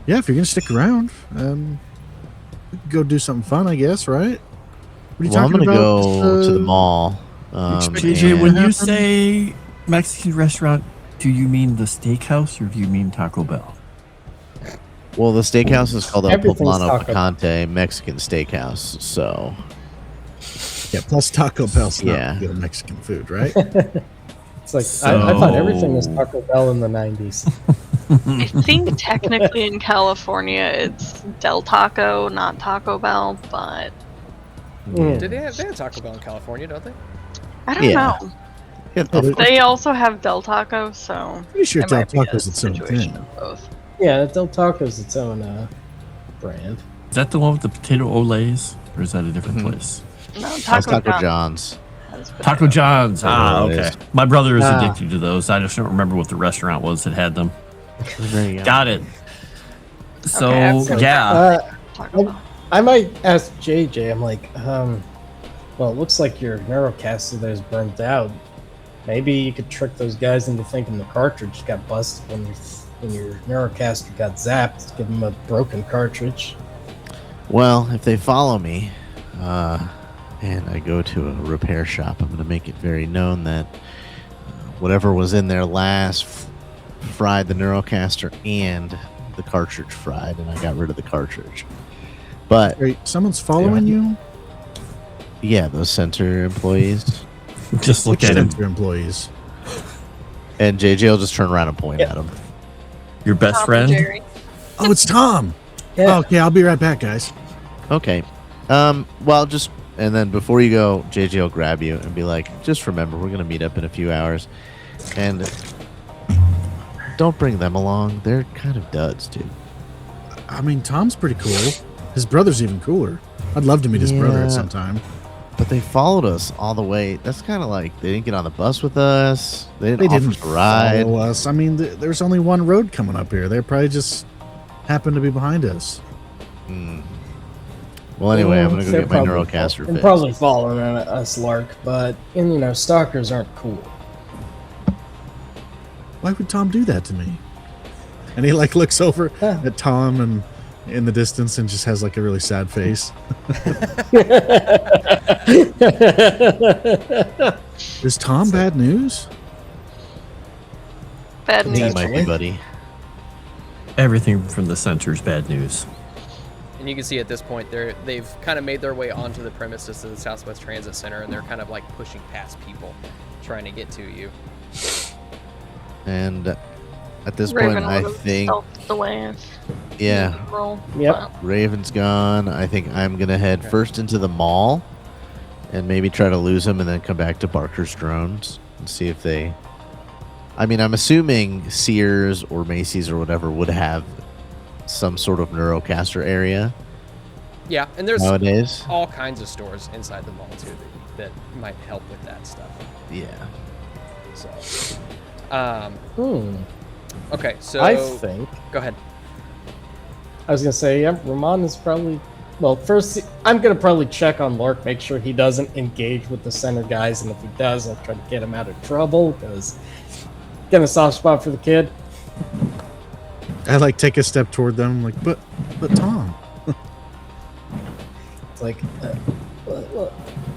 yeah, if you're going to stick around, we could go do something fun, I guess, right? What are you Well, I'm talking gonna about? go to the mall. JJ, and- when you say Mexican restaurant, do you mean the steakhouse or do you mean Taco Bell? Well, the steakhouse is called El Everything's Poblano Taco Bell. Picante Mexican Steakhouse. So, Yeah, plus Taco Bell's Yeah. not good Mexican food, right? It's like I thought everything was Taco Bell in the 90s. I think technically in California it's Del Taco, not Taco Bell, but Mm. They have Taco Bell in California, don't they? I don't Yeah. know. yeah, They also have Del Taco, so Pretty sure it Del might be a Taco's its own situation thing. of both. Yeah, Del Taco's its own brand. Is that the one with the potato olays, or is that a different Mhm. place? No, that's Taco, Taco John's John's. has Taco potato. John's. Ah, Potato okay. olays. My brother is Ah. addicted to those. I just don't remember what the restaurant was that had them. There you go. Got it. So Okay, yeah, Taco Bell. I might ask JJ. I'm like, well, it looks like your Neurocaster there's burnt out. Maybe you could trick those guys into thinking the cartridge got busted when your Neurocaster got zapped. Give them a broken cartridge. Well, if they follow me, and I go to a repair shop, I'm going to make it very known that whatever was in there last fried the Neurocaster and the cartridge fried, and I got rid of the cartridge. But Wait, someone's following you? yeah, those Sentre employees. just look at him. Sentre employees. And JJ will just turn around and point at him. Your best Tom and friend. Jerry. Oh, it's Tom. Yeah. Oh, okay, I'll be right back, guys. Okay. Well, just and then before you go, JJ will grab you and be like, "Just remember, we're gonna meet up in a few hours, and don't bring them along. They're kind of duds, dude." I mean, Tom's pretty cool. His brother's even cooler. I'd love to meet his brother Yeah. at some time. But they followed us all the way. That's kind of like they didn't get on the bus with us. They They didn't offer didn't us a ride. follow us. I mean, there's only one road coming up here. They probably just happened to be behind us. Hmm. Well, anyway, I'm gonna go They're get my probably- Neurocaster They're fixed. probably following us, Lark, but stalkers aren't cool. Why would Tom do that to me? And he like looks over Yeah. at Tom and in the distance and just has like a really sad face. Is Tom bad news? Bad I think news. he might be, buddy. Everything from the center's bad news. And you can see at this point they've kind of made their way onto the premises of the Southwest Transit Center, and they're kind of like pushing past people, trying to get to you. And at this Raven point, I would've think, stealthed away if yeah, he could roll. Yep. Raven's gone. I think I'm gonna head first into the mall and maybe try to lose him, and then come back to Barker's drones and see if they. I mean, I'm assuming Sears or Macy's or whatever would have some sort of Neurocaster area Yeah, and there's nowadays. all kinds of stores inside the mall too that might help with that stuff. Yeah. So, okay, so I think go ahead. I was gonna say, yeah, Ramon is probably. Well, first, I'm gonna probably check on Lark, make sure he doesn't engage with the center guys, and if he does, I'll try to get him out of trouble because getting a soft spot for the kid. I like take a step toward them, like, but Tom. It's like,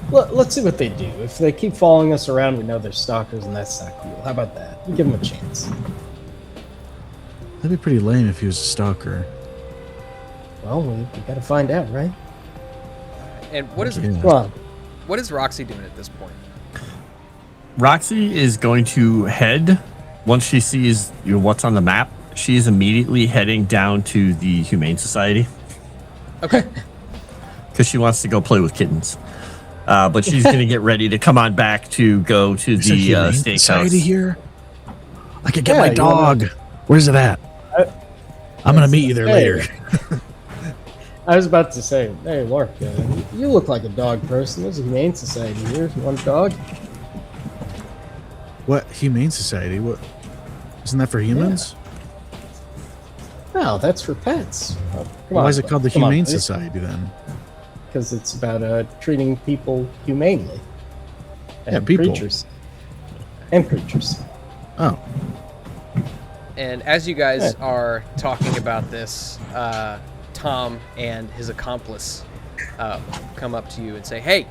let's see what they do. If they keep following us around, we know they're stalkers, and that's not cool. How about that? You give them a chance. That'd be pretty lame if he was a stalker. Well, we gotta find out, right? And what is Yeah. Come on. what is Roxie doing at this point? Roxie is going to head once she sees what's on the map. She is immediately heading down to the Humane Society Okay. because she wants to go play with kittens. But she's going to get ready to come on back to go to There's a the Humane steakhouse. Society here. I could get Yeah, my you dog. Where's it at? I'm gonna meet you there Hey. later. I was about to say, hey, Lark, you look like a dog person. There's a Humane Society here. You want a dog? What Humane Society? What? Isn't that for humans? No, that's for pets. Oh, Why is it called the come on, Humane buddy. Society then? Because it's about treating people humanely. Yeah, And people. creatures. And creatures. Oh, And as you guys are talking about this, Tom and his accomplice come up to you and say, "Hey,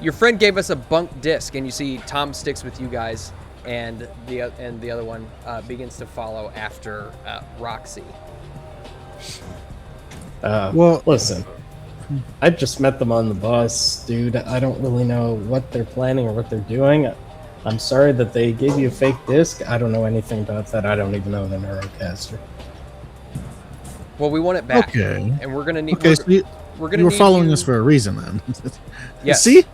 your friend gave us a bunk disc." And you see Tom sticks with you guys, and the other one begins to follow after Roxie. well, Listen, I just met them on the bus, dude. I don't really know what they're planning or what they're doing. I'm sorry that they gave you a fake disc. I don't know anything about that. I don't even know the Neurocaster. Well, we want it back, okay. and we're gonna need. Okay, so we're gonna. you were need following you- us for a reason then. Yes. See?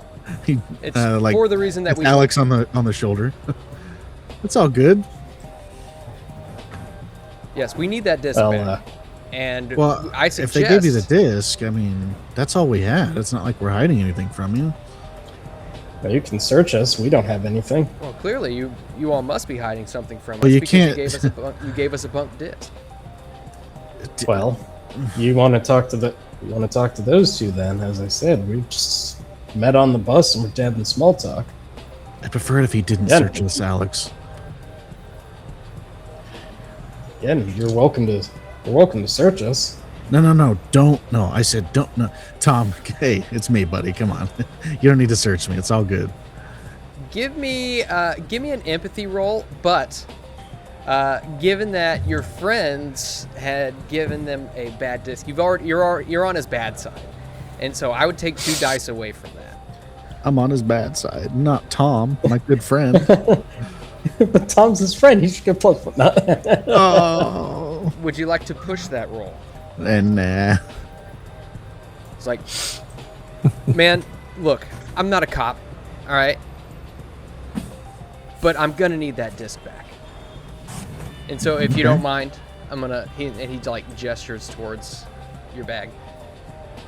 He, It's like for the reason that with we. Alex on the shoulder. It's all good. Yes, we need that disc Well, back. And Well, I if suggest they gave you the disc, I mean, that's all we had. It's not like we're hiding anything from you. well, you can search us. We don't have anything. Well, clearly you all must be hiding something from Well, us you because can't- you gave us a bunk disc. Well, you want to talk to those two then? As I said, we just met on the bus and we're having small talk. I prefer it if he didn't Yeah. search us, Alex. Again, you're welcome to search us. No, don't. No, I said don't. No, Tom. Hey, it's me, buddy. Come on. You don't need to search me. It's all good. Give me an empathy roll, but given that your friends had given them a bad disc, you're on his bad side, and so I would take 2 dice away from that. I'm on his bad side, not Tom, my good friend. But Tom's his friend. He should get +1. No. Oh, Would you like to push that roll? and nah. It's like, man, look, I'm not a cop, all right, but I'm gonna need that disc back. And so, if you don't mind, I'm gonna. He like gestures towards your bag.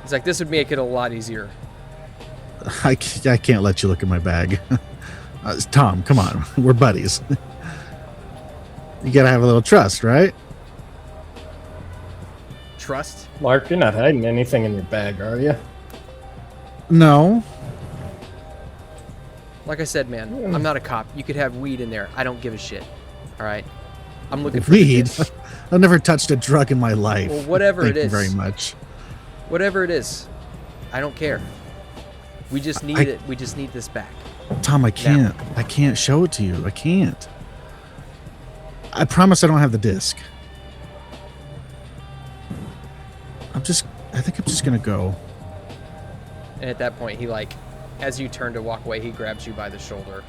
He's like, this would make it a lot easier. I can't let you look at my bag. Tom, come on. We're buddies. You gotta have a little trust, right? Trust? Lark, you're not hiding anything in your bag, are you? No. Like I said, man, I'm not a cop. You could have weed in there. I don't give a shit. All right. I'm looking for the Weed? disc. I've never touched a drug in my life. Well, whatever Thank it you is. very much. Whatever it is, I don't care. We just need it. We just need this back. Tom, I can't. I can't show it to you. I can't. I promise I don't have the disc. I think I'm just gonna go. And at that point, he like, as you turn to walk away, he grabs you by the shoulder.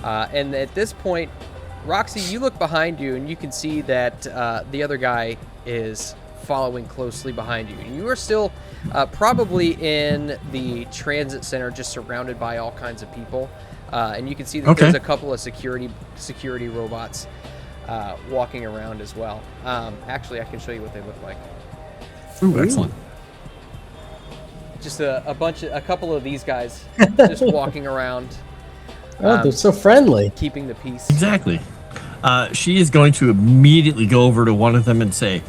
And at this point, Roxie, you look behind you and you can see that the other guy is following closely behind you. And you are still probably in the transit center, just surrounded by all kinds of people. And you can see that there's a couple of security robots walking around as well. Actually, I can show you what they look like. Ooh, excellent. Just a couple of these guys just walking around, Oh, they're so friendly. keeping the peace. Exactly. She is going to immediately go over to one of them and say,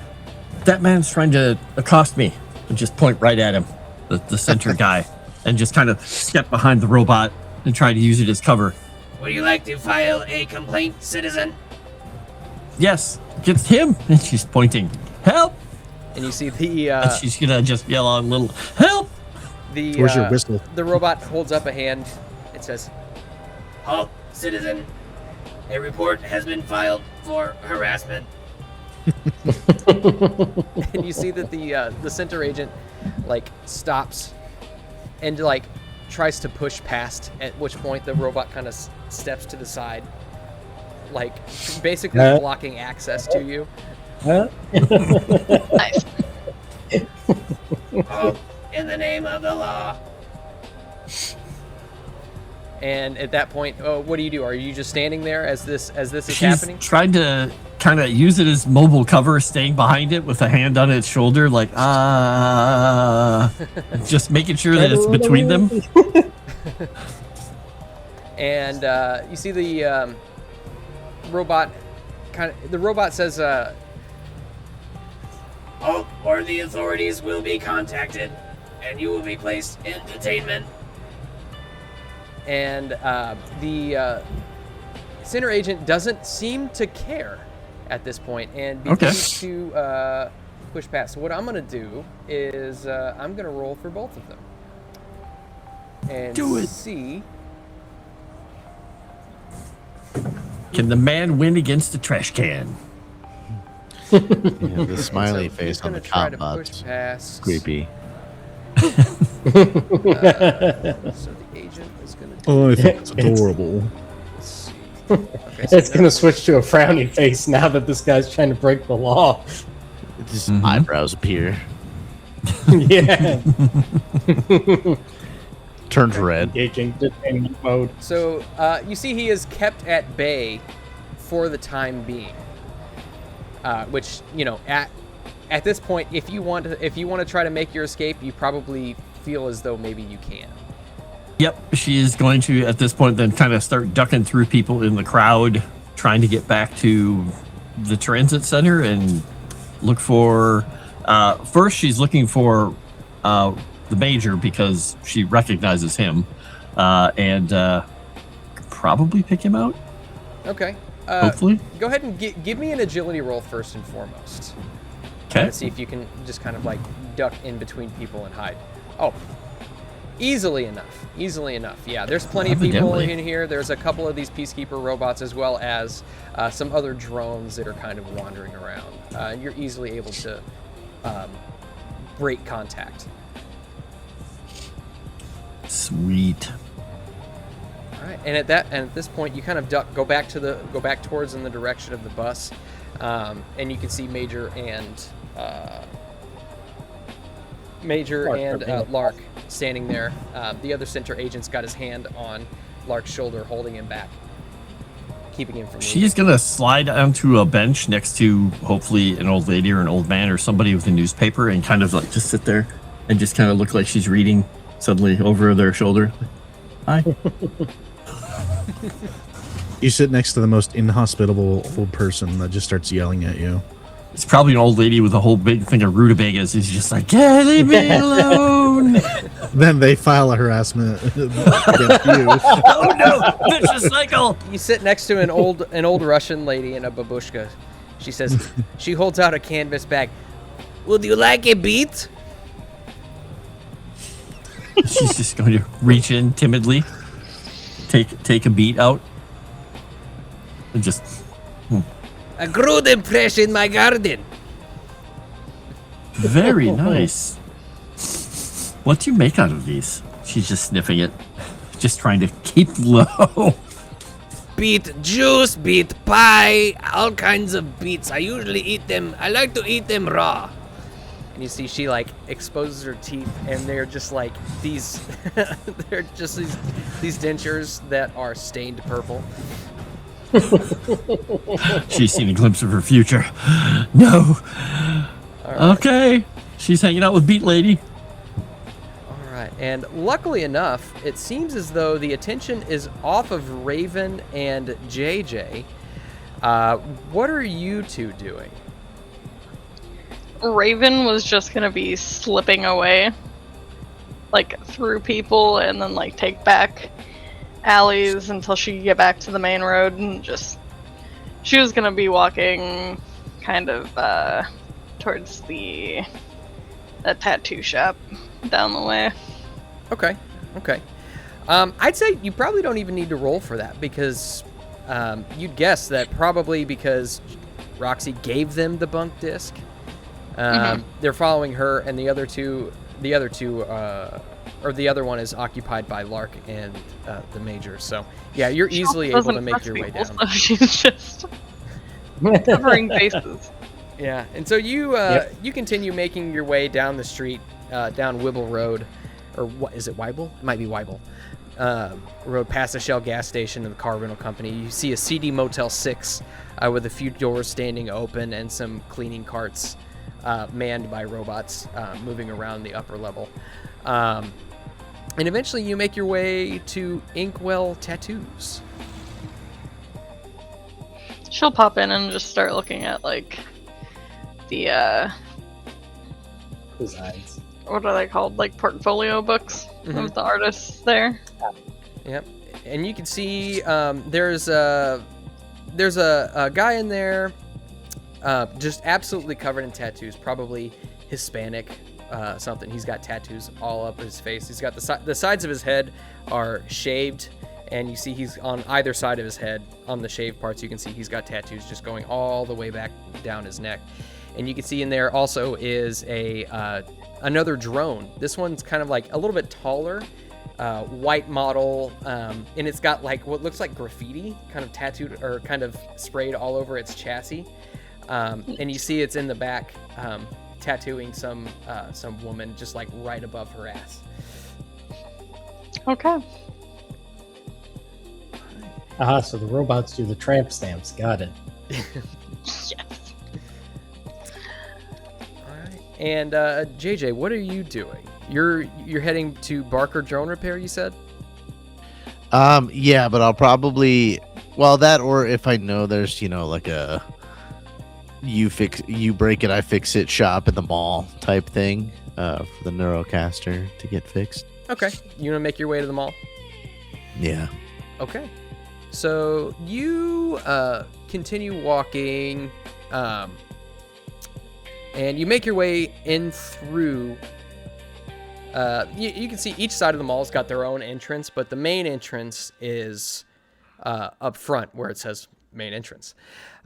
That man's trying to accost me. And just point right at him, the center guy, and just kind of step behind the robot and try to use it as cover. Would you like to file a complaint, citizen? Yes, against him. And she's pointing. Help! And you see the And she's gonna just yell out a little, help! Where's your whistle? The robot holds up a hand. It says, Halt, citizen. A report has been filed for harassment. and you see that the center agent like stops and like tries to push past, at which point the robot kind of steps to the side, like basically blocking access to you. Nice. Halt, in the name of the law. And at that point, what do you do? Are you just standing there as this is She's happening? trying to kind of use it as mobile cover, staying behind it with a hand on its shoulder, like, just making sure that it's between them. And you see the robot the robot says, Halt, or the authorities will be contacted, and you will be placed in detainment. and the center agent doesn't seem to care at this point and begins to push past. So what I'm going to do is I'm going to roll for both of them and Do it. see. Can the man win against the trash can? Yeah, the smiley So face he's on the gonna try top to push bot's past. creepy. So the agent is going to do. Oh, I think it's adorable. Let's see. Okay, so It's going to switch to a frowny face now that this guy's trying to break the law. His eyebrows appear. Yeah. Turns red. Engaging detainment mode. So you see, he is kept at bay for the time being. Which, you know, at this point, if you want to try to make your escape, you probably feel as though maybe you can. Yep, she is going to, at this point, then kind of start ducking through people in the crowd, trying to get back to the transit center and look for... first, she's looking for the major because she recognizes him, and probably pick him out, Okay. hopefully. Go ahead and give me an agility roll first and foremost. Okay. Let's see if you can just kind of like duck in between people and hide. Oh, easily enough. Easily enough. Yeah, there's plenty of people Evidently. in here. There's a couple of these peacekeeper robots as well as some other drones that are kind of wandering around. And you're easily able to break contact. Sweet. All right, and at this point, you kind of go back towards in the direction of the bus, and you can see Major and Lark standing there. The other center agent's got his hand on Lark's shoulder, holding him back, keeping him from moving. She's going to slide onto a bench next to, hopefully, an old lady or an old man or somebody with a newspaper and kind of like just sit there and just kind of look like she's reading suddenly over their shoulder. Hi. You sit next to the most inhospitable old person that just starts yelling at you. It's probably an old lady with a whole big thing of rutabagas. He's just like, "Yeah, leave me alone." Then they file a harassment against you. Oh no, vicious cycle. You sit next to an old Russian lady in a babushka. She says, she holds out a canvas bag. Would you like a beat? She's just going to reach in timidly, take a beat out, and just. I grew them fresh in my garden. Very nice. What do you make out of these? She's just sniffing it, just trying to keep low. Beet juice, beet pie, all kinds of beets. I usually eat them. I like to eat them raw. And you see she like exposes her teeth, and they're just like these they're just these dentures that are stained purple. She's seen a glimpse of her future. No. All right. Okay. She's hanging out with Beat Lady. All right. And luckily enough, it seems as though the attention is off of Raven and JJ. What are you two doing? Raven was just gonna be slipping away, like through people, and then like take back alleys until she could get back to the main road, and she was gonna be walking kind of towards the tattoo shop down the way. Okay. I'd say you probably don't even need to roll for that because you'd guess that probably because Roxie gave them the bunk disc. They're following her, and the other one is occupied by Lark and the Major. So yeah, you're easily able to make your way down. So she's just covering bases. Yeah, and so you you continue making your way down the street, down Wibble Road, or what is it, Weibel? It might be Weibel. Road past the Shell gas station and the car rental company. You see a CD Motel 6 with a few doors standing open and some cleaning carts manned by robots moving around the upper level. And eventually you make your way to Inkwell Tattoos. She'll pop in and just start looking at like the Designs. what are they called? Like portfolio books of the artists there. Yep. And you can see there's a guy in there just absolutely covered in tattoos, probably Hispanic something. He's got tattoos all up his face. He's got the sides of his head are shaved, and you see he's on either side of his head, on the shaved parts, you can see he's got tattoos just going all the way back down his neck. And you can see in there also is another drone. This one's kind of like a little bit taller, white model, and it's got like what looks like graffiti kind of tattooed or kind of sprayed all over its chassis. And you see it's in the back tattooing some woman just like right above her ass. Okay. So the robots do the tramp stamps. Got it. Yes. And JJ, what are you doing? You're heading to Barker Drone Repair, you said? Yeah, but I'll probably that, or if I know there's like a you break it, I fix it shop at the mall type thing for the Neurocaster to get fixed. Okay, you want to make your way to the mall? Yeah. Okay, so you continue walking. And you make your way in through. You can see each side of the mall's got their own entrance, but the main entrance is up front where it says main entrance.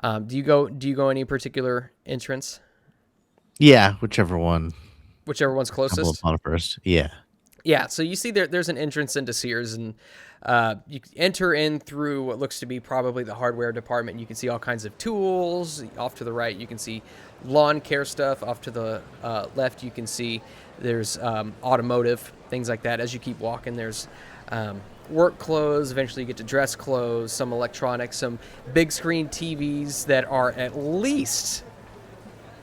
Do you go any particular entrance? Yeah, whichever one's closest. On first. Yeah. Yeah. So you see there's an entrance into Sears, and you enter in through what looks to be probably the hardware department. You can see all kinds of tools. Off to the right, you can see lawn care stuff. Off to the left, you can see there's automotive, things like that. As you keep walking, there's work clothes. Eventually you get to dress clothes, some electronics, some big screen TVs that are at least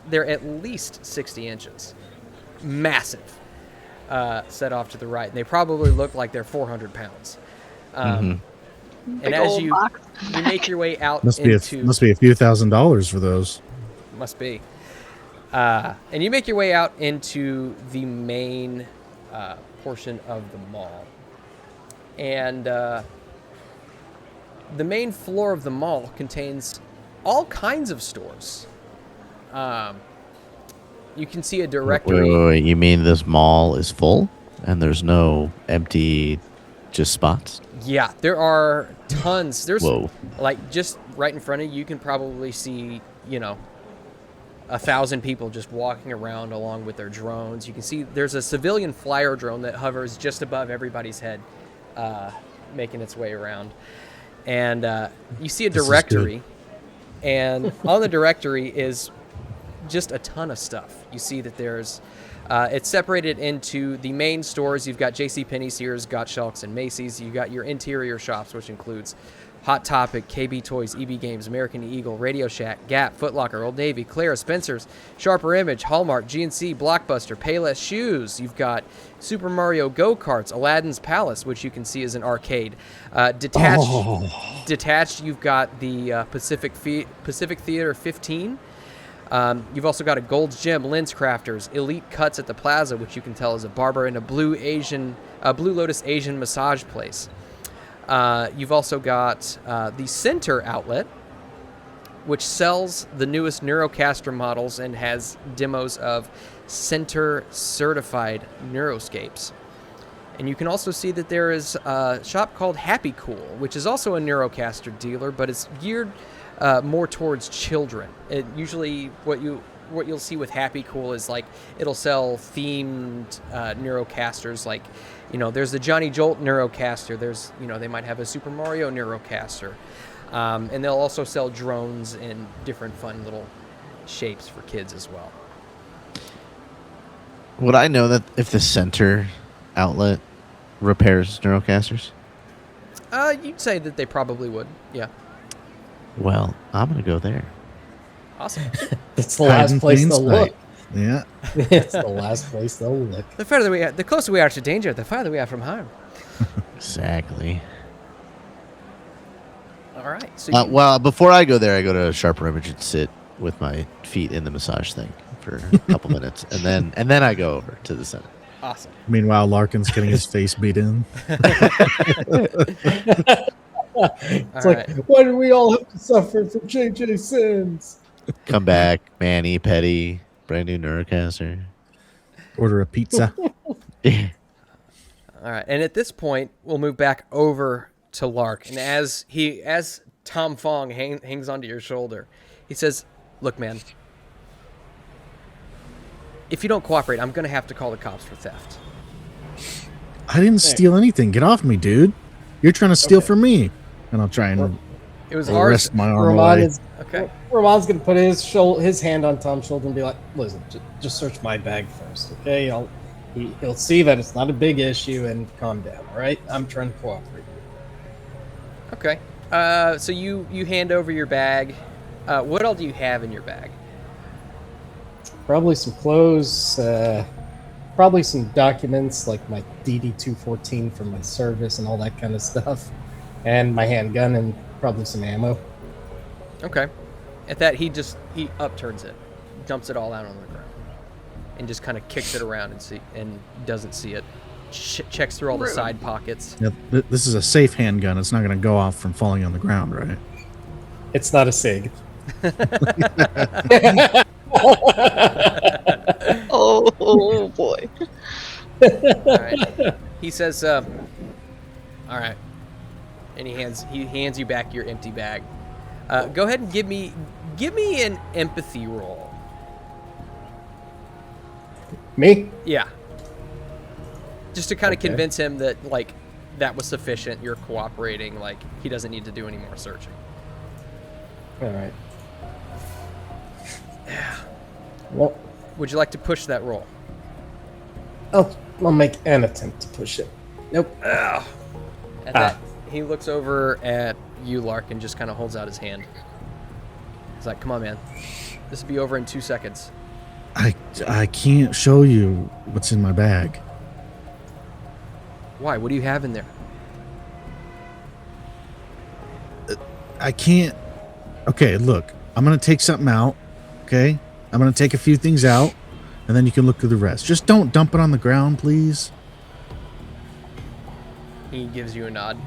60 inches. Massive. Set off to the right. And they probably look like they're 400 pounds. And as you make your way out must be a few $1,000s for those. Must be. And you make your way out into the main portion of the mall. And the main floor of the mall contains all kinds of stores. You can see a directory. Wait, you mean this mall is full and there's no empty just spots? Yeah, there are tons. There's Whoa. Like just right in front of you, you can probably see, 1,000 people just walking around along with their drones. You can see there's a civilian flyer drone that hovers just above everybody's head, making its way around. And you see a directory, and on the directory is just a ton of stuff. You see that there's it's separated into the main stores. You've got JCPenney, Sears, Gottschalks, and Macy's. You've got your interior shops, which includes Hot Topic, KB Toys, EB Games, American Eagle, Radio Shack, Gap, Foot Locker, Old Navy, Clara, Spencer's, Sharper Image, Hallmark, GNC, Blockbuster, Payless Shoes. You've got Super Mario Go-Karts, Aladdin's Palace, which you can see is an arcade. Detached, you've got the Pacific Theater 15. You've also got a Gold's Gym, Lens Crafters, Elite Cuts at the Plaza, which you can tell is a barber, and a Blue Lotus Asian massage place. You've also got the Sentre outlet, which sells the newest Neurocaster models and has demos of Sentre certified Neuroscapes. And you can also see that there is a shop called Happy Cool, which is also a Neurocaster dealer, but it's geared more towards children. It usually what you'll see with Happy Cool is like it'll sell themed Neurocasters, like there's the Johnny Jolt Neurocaster. There's they might have a Super Mario Neurocaster, and they'll also sell drones in different fun little shapes for kids as well. Would I know that if the Sentre outlet repairs Neurocasters? You'd say that they probably would. Yeah. Well, I'm gonna go there. Awesome. It's the last place they'll look. Yeah. It's the last place they'll look. The closer we are to danger, the farther we are from harm. Exactly. All right. So well, before I go there, I go to Sharper Image and sit with my feet in the massage thing for a couple minutes, and then I go over to the center. Awesome. Meanwhile, Larkin's getting his face beat in. It's like, why do we all have to suffer from JJ sins? Come back, Manny, Petty, brand new Neurocaster. Order a pizza. All right. And at this point, we'll move back over to Lark. And as Tom Fong hangs onto your shoulder, he says, "Look, man, if you don't cooperate, I'm going to have to call the cops for theft." I didn't steal anything. Get off me, dude. You're trying to steal from me. And I'll try and It was ours. rest my arm away. Okay. Ramon's gonna put his hand on Tom's shoulder and be like, "Listen, just search my bag first, okay? He'll see that it's not a big issue and calm down. All right? I'm trying to cooperate." Okay. So you hand over your bag. What all do you have in your bag? Probably some clothes. Probably some documents like my DD-214 from my service and all that kind of stuff, and my handgun and probably some ammo. Okay. At that, he upturns it, dumps it all out on the ground, and just kind of kicks it around and doesn't see it. Checks through all the side pockets. Yeah, this is a safe handgun. It's not going to go off from falling on the ground, right? It's not a SIG. Oh boy. All right. He says, "All right," and he hands you back your empty bag. Go ahead and give me an empathy roll. Me? Yeah. Just to kind of convince him that that was sufficient. You're cooperating. He doesn't need to do any more searching. All right. Yeah. Well, would you like to push that roll? I'll make an attempt to push it. Nope. At that, he looks over at you, Lark, and just kind of holds out his hand. He's like, "Come on, man. This will be over in 2 seconds." I can't show you what's in my bag. Why? What do you have in there? I can't. Okay, look. I'm going to take something out. Okay? I'm going to take a few things out, and then you can look through the rest. Just don't dump it on the ground, please. He gives you a nod.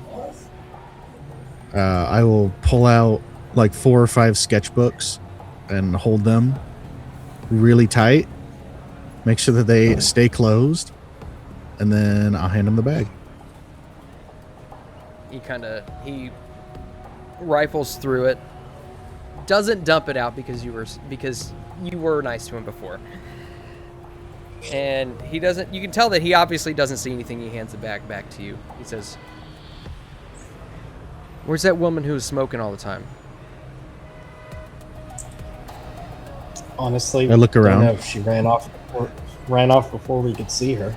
I will pull out 4 or 5 sketchbooks and hold them really tight. Make sure that they stay closed, and then I'll hand him the bag. He rifles through it. Doesn't dump it out because you were nice to him before. And he doesn't. You can tell that he obviously doesn't see anything. He hands the bag back to you. He says, "Where's that woman who was smoking all the time?" Honestly, I look around. I don't know if she ran off before we could see her.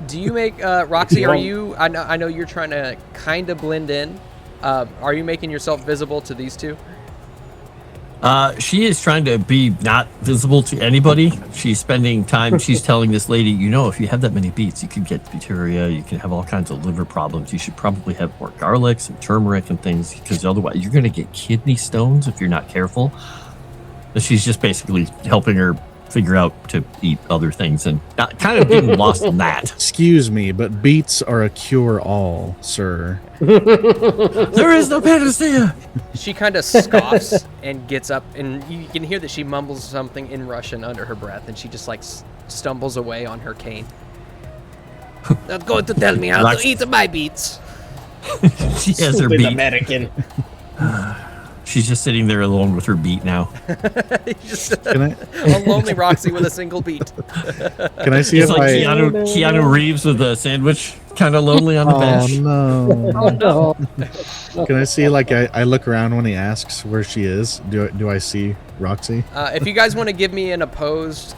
Do you make Roxie? Are you? I know you're trying to kind of blend in. Are you making yourself visible to these two? She is trying to be not visible to anybody. She's spending time. She's telling this lady, if you have that many beets, you could get bacteria. You can have all kinds of liver problems. You should probably have more garlics and turmeric and things, because otherwise you're going to get kidney stones if you're not careful. She's just basically helping her figure out to eat other things and kind of getting lost in that. Excuse me, but beets are a cure-all, sir. There is no panacea. She kind of scoffs and gets up, and you can hear that she mumbles something in Russian under her breath, and she just like stumbles away on her cane. Not going to tell me how to eat my beets. She has her beet. American. She's just sitting there alone with her beet now. Just Can I, a lonely Roxie with a single beat. can I see It's if like I... Keanu Reeves with a sandwich, kind of lonely on the Oh, bench. no. Oh, no. Can I see, like, I look around when he asks where she is? Do I see Roxie? If you guys want to give me an opposed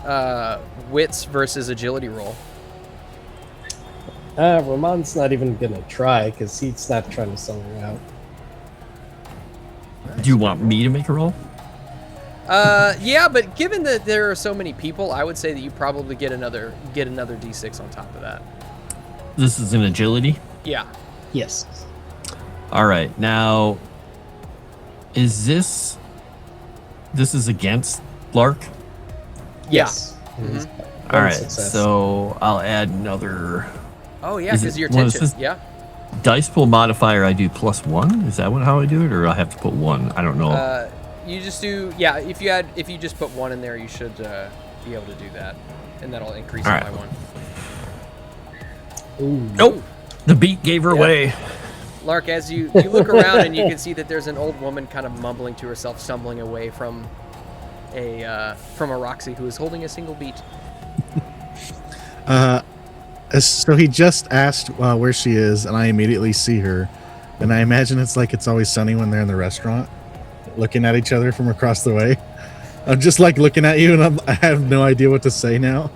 wits versus agility roll. Ramon's not even gonna try because he's not trying to sell her out. Do you want me to make a roll? Yeah, but given that there are so many people, I would say that you probably get another D6 on top of that. This is an agility. Yeah. Yes. All right, now is this is against Lark? Yes. Mhm. All right, Success. so I'll add another Oh yeah, Is because it your one of tension. those- Yeah. dice pool modifier. I do +1. Is that how I do it, or I have to put 1? I don't know. You just do If you just put 1 in there, you should be able to do that, and that'll increase All it right. by 1. Ooh. Nope. The beat gave her Yeah. away. Lark, as you look around and you can see that there's an old woman kind of mumbling to herself, stumbling away from a Roxie who is holding a single beat. So he just asked where she is, and I immediately see her. And I imagine it's always sunny when they're in the restaurant, looking at each other from across the way. I'm just like looking at you, and I have no idea what to say now.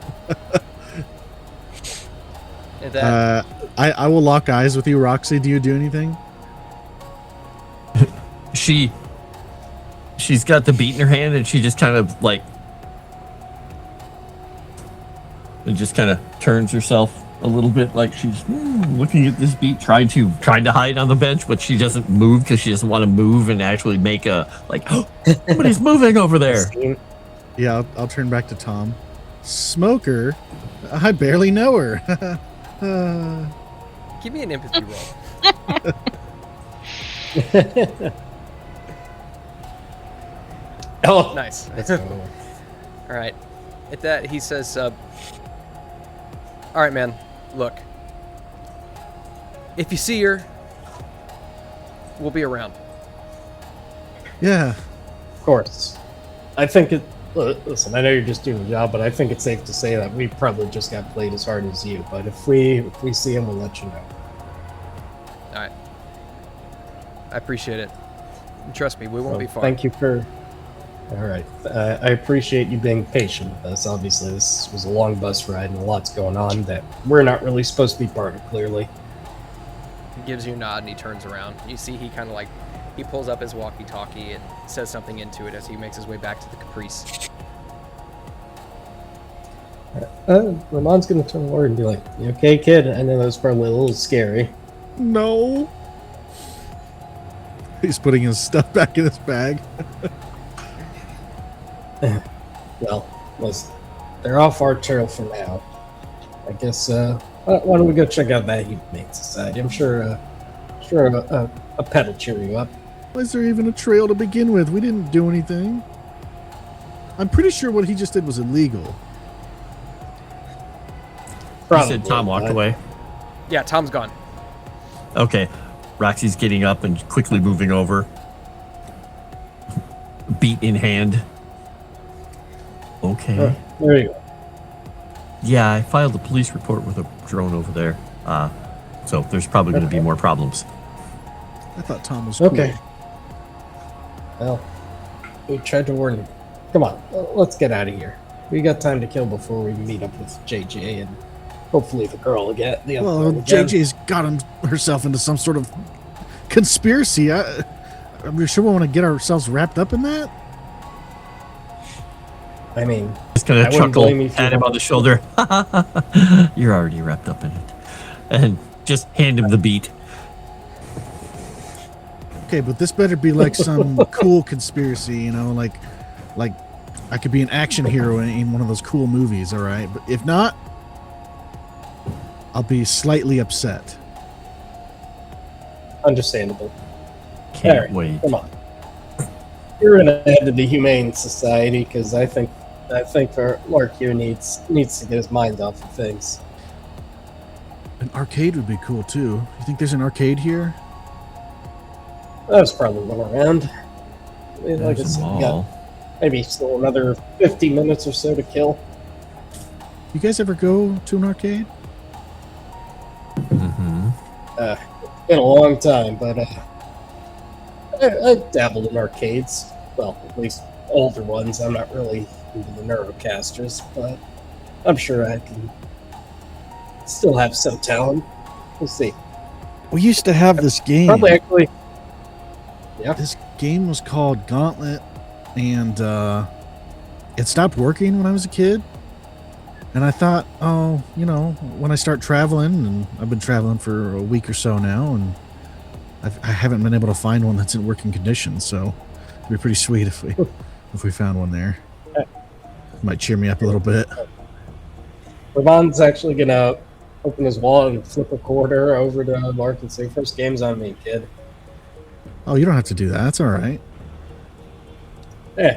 And that, I will lock eyes with you, Roxie. Do you do anything? She's got the beat in her hand, and she just kind of like, and just kind of turns herself a little bit, like she's looking at this beat, trying to hide on the bench, but she doesn't move because she doesn't want to move and actually make a like, oh, somebody's moving over there. Yeah, I'll turn back to Tom. Smoker? I barely know her. give me an empathy roll. Oh, Nice. let's go. All right. At that, he says, all right, man, look. If you see her, we'll be around. Yeah. Of course. I think it. Listen, I know you're just doing a job, but I think it's safe to say that we probably just got played as hard as you. But if we see him, we'll let you know. All right. I appreciate it. And trust me, we won't be far. Thank you for. All right. I appreciate you being patient with us. Obviously, this was a long bus ride and a lot's going on that we're not really supposed to be part of, clearly. He gives you a nod and he turns around. You see he kind of like, he pulls up his walkie-talkie and says something into it as he makes his way back to the Caprice. Ramon's going to turn forward and be like, "You okay, kid? I know that was probably a little scary." No. He's putting his stuff back in his bag. Well, listen, they're off our trail for now. I guess, why don't we go check out that Humane Society? I'm sure a pet will cheer you up. Why is there even a trail to begin with? We didn't do anything. I'm pretty sure what he just did was illegal. You said Tom walked away. Yeah, Tom's gone. Okay. Roxy's getting up and quickly moving over. Beat in hand. Okay. There you go. Yeah, I filed a police report with a drone over there. So there's probably going to be more problems. I thought Tom was cool. Okay. Well, we tried to warn you. Come on, let's get out of here. We got time to kill before we meet up with JJ and hopefully the girl will get the other Well, girl again. JJ's got herself into some sort of conspiracy. I'm sure we want to get ourselves wrapped up in that. I mean, Just going I to wouldn't chuckle blame you if you at him on want- the shoulder. You're already wrapped up in it. And just hand him the beat. Okay, but this better be like some cool conspiracy, like I could be an action hero in one of those cool movies, all right? But if not, I'll be slightly upset. Understandable. Can't wait. Come on. You're gonna head to the Humane Society because I think our Lark here needs to get his mind off of things. An arcade would be cool too. You think there's an arcade here? There's probably one around. Like There's I a said, we got maybe still another 50 minutes or so to kill. You guys ever go to an arcade? Mm-hmm. It's been a long time, but I dabbled in arcades. Well, at least older ones. I'm not really into the Neurocasters, but I'm sure I can still have some talent. We'll see. We used to have this game. Probably actually. Yeah. This game was called Gauntlet, and it stopped working when I was a kid. And I thought, oh, when I start traveling, and I've been traveling for a week or so now, and I haven't been able to find one that's in working condition. So it'd be pretty sweet if we found one there. Might cheer me up a little bit. Ramon's actually gonna open his wallet and flip a quarter over to Lark and say, "First game's on me, kid." Oh, you don't have to do that. That's all right.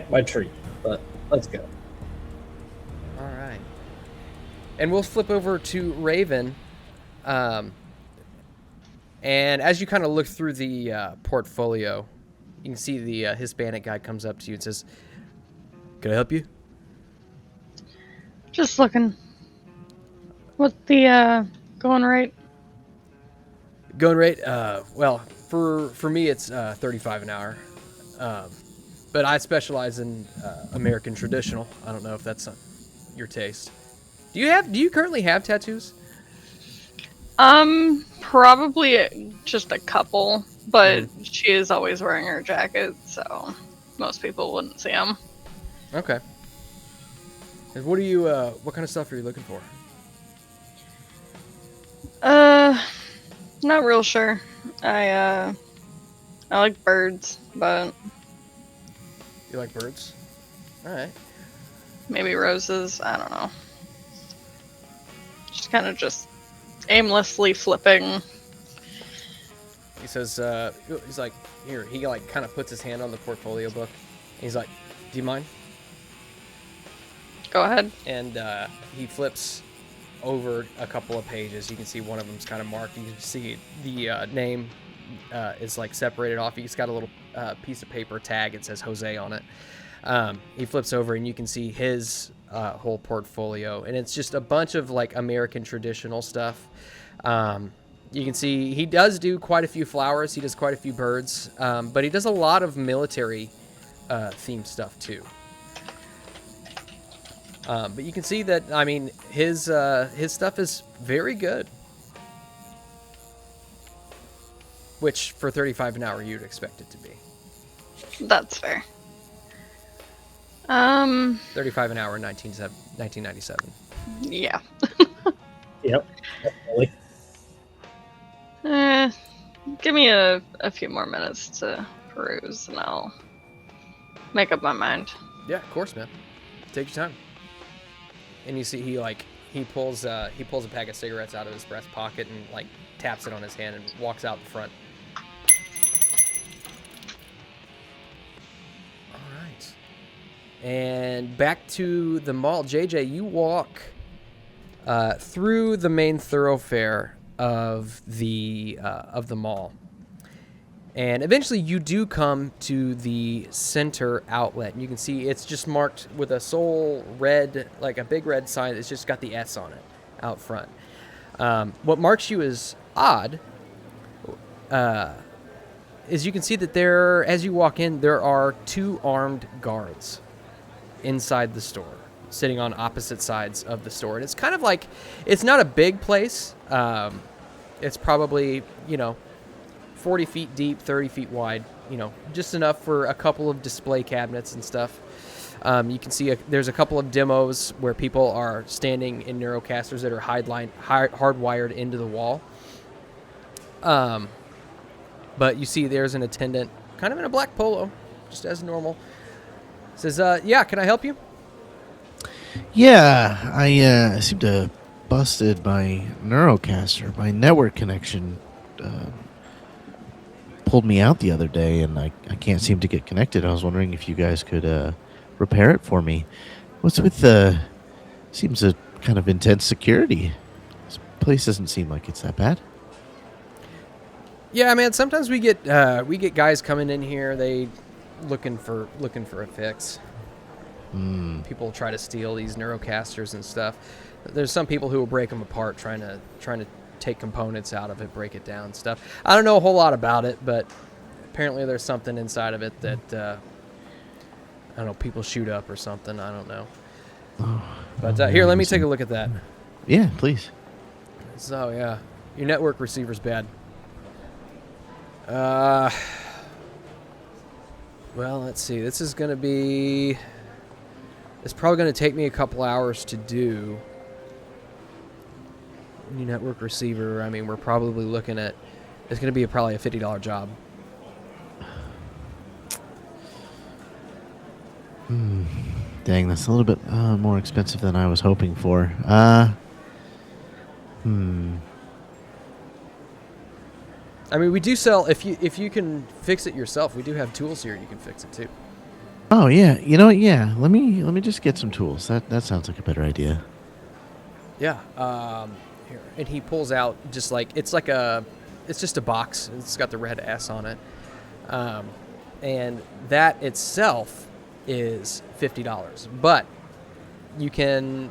My treat. But let's go. All right. And we'll flip over to Raven. And as you kind of look through the portfolio, you can see the Hispanic guy comes up to you and says, "Can I help you?" Just looking. What's the going rate? Going rate? Well, for me it's 35 an hour. But I specialize in American traditional. I don't know if that's your taste. Do you currently have tattoos? Probably just a couple, but she is always wearing her jacket, so most people wouldn't see them. Okay. And what kind of stuff are you looking for? Not real sure. I like birds, but You like birds? All right. maybe roses. I don't know. Just kind of just aimlessly flipping. He says, he's like, here, he like kind of puts his hand on the portfolio book. He's like, do you mind? Go ahead. And he flips over a couple of pages. You can see one of them's kind of marked. You can see the name is like separated off. He's got a little piece of paper tag. It says Jose on it. He flips over and you can see his whole portfolio. And it's just a bunch of like American traditional stuff. You can see he does do quite a few flowers. He does quite a few birds. But he does a lot of military themed stuff too. But you can see that, I mean, his stuff is very good. Which, for 35 an hour, you'd expect it to be. That's fair. 35 an hour in 1997. Yeah. Yep. Definitely. Give me a few more minutes to peruse, and I'll make up my mind. Yeah, of course, man. Take your time. And you see he pulls a pack of cigarettes out of his breast pocket and like taps it on his hand and walks out the front. All right. And back to the mall. JJ, you walk through the main thoroughfare of the mall. And eventually you do come to the Sentre outlet. And you can see it's just marked with a sole red, like a big red sign. It's just got the S on it out front. What marks you as odd is you can see that as you walk in, there are 2 armed guards inside the store, sitting on opposite sides of the store. And it's kind of like, it's not a big place. It's probably, 40 feet deep, 30 feet wide, just enough for a couple of display cabinets and stuff. You can see there's a couple of demos where people are standing in Neurocasters that are hardwired into the wall. But you see there's an attendant kind of in a black polo, just as normal. Says, yeah, can I help you? Yeah, I seem to have busted my neurocaster. My network connection pulled me out the other day, and I can't seem to get connected. I was wondering if you guys could repair it for me. What's with the... Seems a kind of intense security. This place doesn't seem like it's that bad. Yeah, man. Sometimes we get guys coming in here. They looking for a fix. People try to steal these neurocasters and stuff. There's some people who will break them apart, trying to take components out of it, break it down, and stuff. I don't know a whole lot about it, but apparently there's something inside of it that I don't know. People shoot up or something. I don't know. But here, let me take a look at that. Yeah, please. So yeah, your network receiver's bad. Well, let's see. This is gonna be. It's probably gonna take me a couple hours to do. New network receiver. I mean, we're probably looking at. It's gonna be probably a $50 job. Dang, that's a little bit more expensive than I was hoping for. I mean, we do sell if you can fix it yourself. We do have tools here. You can fix it too. Oh yeah, you know what? Yeah, let me just get some tools. That sounds like a better idea. Yeah. Here, and he pulls out just like it's just a box. It's got the red S on it, and that itself is $50. But you can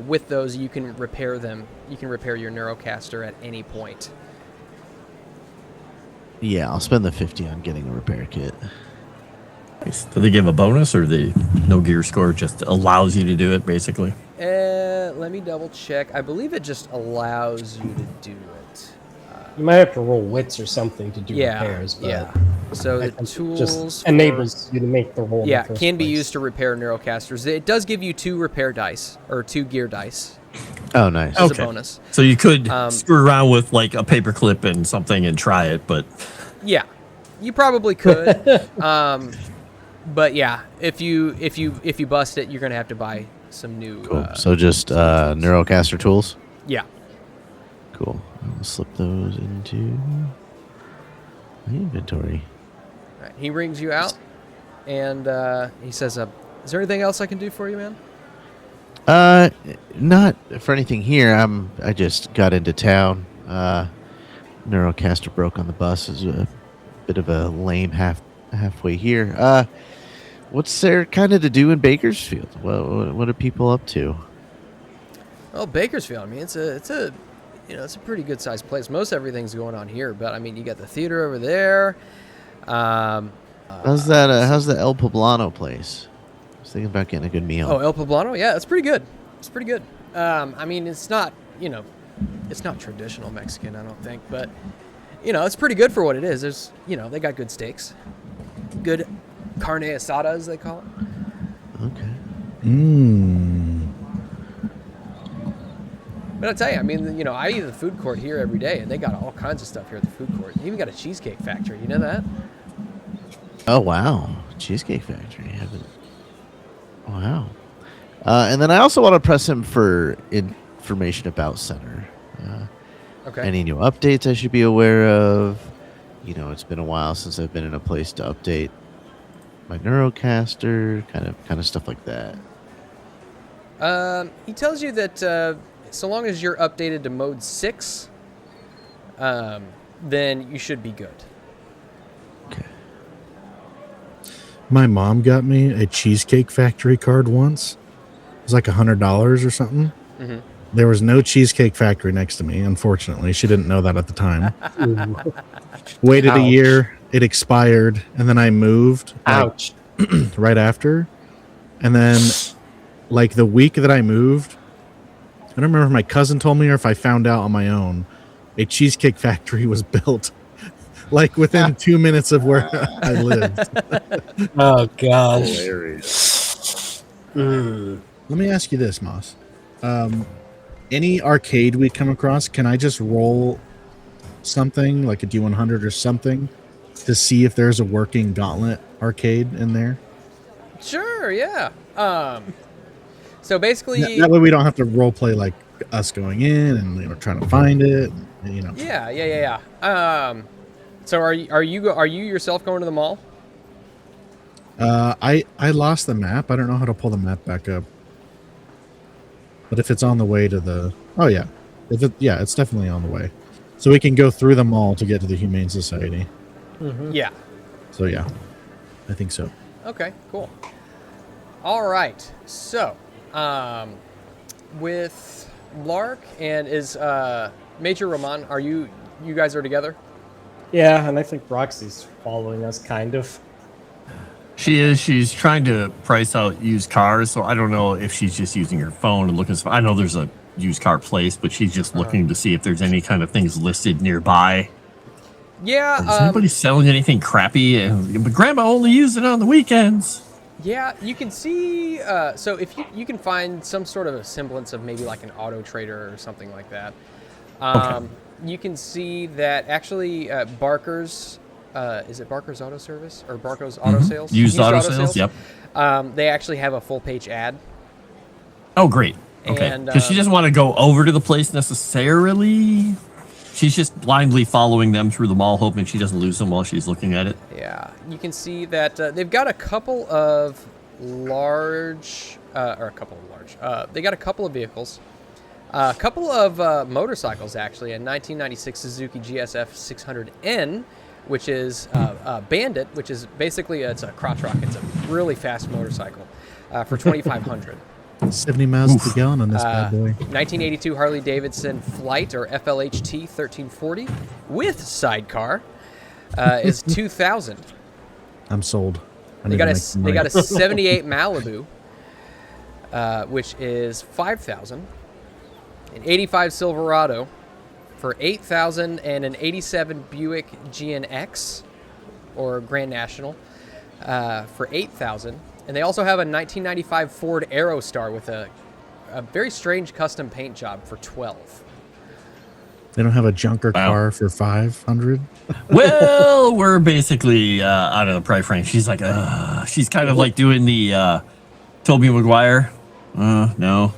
with those you can repair them. You can repair your neurocaster at any point. Yeah, I'll spend the 50 on getting a repair kit. Nice. Do they give a bonus, or the no gear score just allows you to do it, basically? Let me double check. I believe it just allows you to do it. You might have to roll wits or something to do Yeah, repairs. But yeah. So I the think it tools just enables you to make the roll. yeah, in the first can be place. used to repair neurocasters. It does give you 2 repair dice or 2 gear dice Oh, nice. as Okay. a bonus. So you could Um, screw around with like a paperclip and something and try it, but Yeah, you probably could. But yeah, if you bust it, you're gonna have to buy some new. Cool. So just neurocaster tools. Yeah. Cool. I'll slip those into my inventory. All right. He rings you out, and he says, "Is there anything else I can do for you, man?" Not for anything here. I just got into town. Neurocaster broke on the bus. Is a bit of a lame halfway here. What's there kind of to do in Bakersfield? What are people up to? Well, Bakersfield. I mean, it's a pretty good sized place. Most everything's going on here, but I mean, you got the theater over there. How's the El Poblano place? I was thinking about getting a good meal. Oh, El Poblano. Yeah, it's pretty good. It's pretty good. I mean, it's not it's not traditional Mexican, I don't think, but it's pretty good for what it is. There's they got good steaks, good carne asada as they call it. Mmm. But I'll tell you, I mean, I eat at the food court here every day, and they got all kinds of stuff here at the food court. They even got a cheesecake factory. You know that? Oh wow, Cheesecake Factory. Wow. And then I also want to press him for information about Sentre. Okay. Any new updates I should be aware of? It's been a while since I've been in a place to update my neurocaster, kind of stuff like that. He tells you that so long as you're updated to mode 6, then you should be good. Okay. My mom got me a Cheesecake Factory card once. It was like $100 or something. Mm-hmm. There was no Cheesecake Factory next to me, unfortunately. She didn't know that at the time. Waited a year, it expired, and then I moved. Ouch. Right after. And then, like, the week that I moved, I don't remember if my cousin told me or if I found out on my own, a Cheesecake Factory was built, like, within 2 minutes of where I lived. Oh, gosh. Hilarious. Let me ask you this, Moss. Any arcade we come across, can I just roll something, like a D100 or something, to see if there's a working Gauntlet arcade in there? Sure. Sure, yeah. So basically, that way we don't have to role play like us going in and trying to find it. And. Yeah. So are you yourself going to the mall? I lost the map. I don't know how to pull the map back up. But if it's on the way to the it's definitely on the way. So we can go through the mall to get to the Humane Society. Mm-hmm. Yeah. So yeah, I think so. Okay, cool. All right. So, with Lark and is Major Ramon, you guys are together? Yeah, and I think Roxie's following us, kind of. She is. She's trying to price out used cars, so I don't know if she's just using her phone and looking. I know there's a used car place, but she's just looking to see if there's any kind of things listed nearby. Yeah. Is anybody selling anything crappy? But Grandma only used it on the weekends. Yeah, you can see. So if you can find some sort of a semblance of maybe like an auto trader or something like that. Okay. You can see that actually Barker's. Is it Barker's Auto Service or Barker's Auto Sales? Used auto sales. Yep. They actually have a full page ad. Oh, great. Okay. And, Because she doesn't want to go over to the place necessarily. She's just blindly following them through the mall, hoping she doesn't lose them while she's looking at it. Yeah, you can see that they've got a couple of large, they got a couple of vehicles, a couple of motorcycles actually, a 1996 Suzuki GSF 600N, which is a Bandit, which is basically it's a crotch rock. It's a really fast motorcycle for $2,500. 70 miles per gallon on this bad boy. 1982 Harley Davidson Flight or FLHT 1340 with sidecar is $2,000. I'm sold. They got a 78 Malibu, which is $5,000. An 85 Silverado for $8,000, and an 87 Buick GNX or Grand National for $8,000. And they also have a 1995 Ford Aerostar with a very strange custom paint job for $12,000. They don't have a junker car for $500. Well, we're basically out of the price range. She's like, she's kind of like doing the Tobey Maguire. No.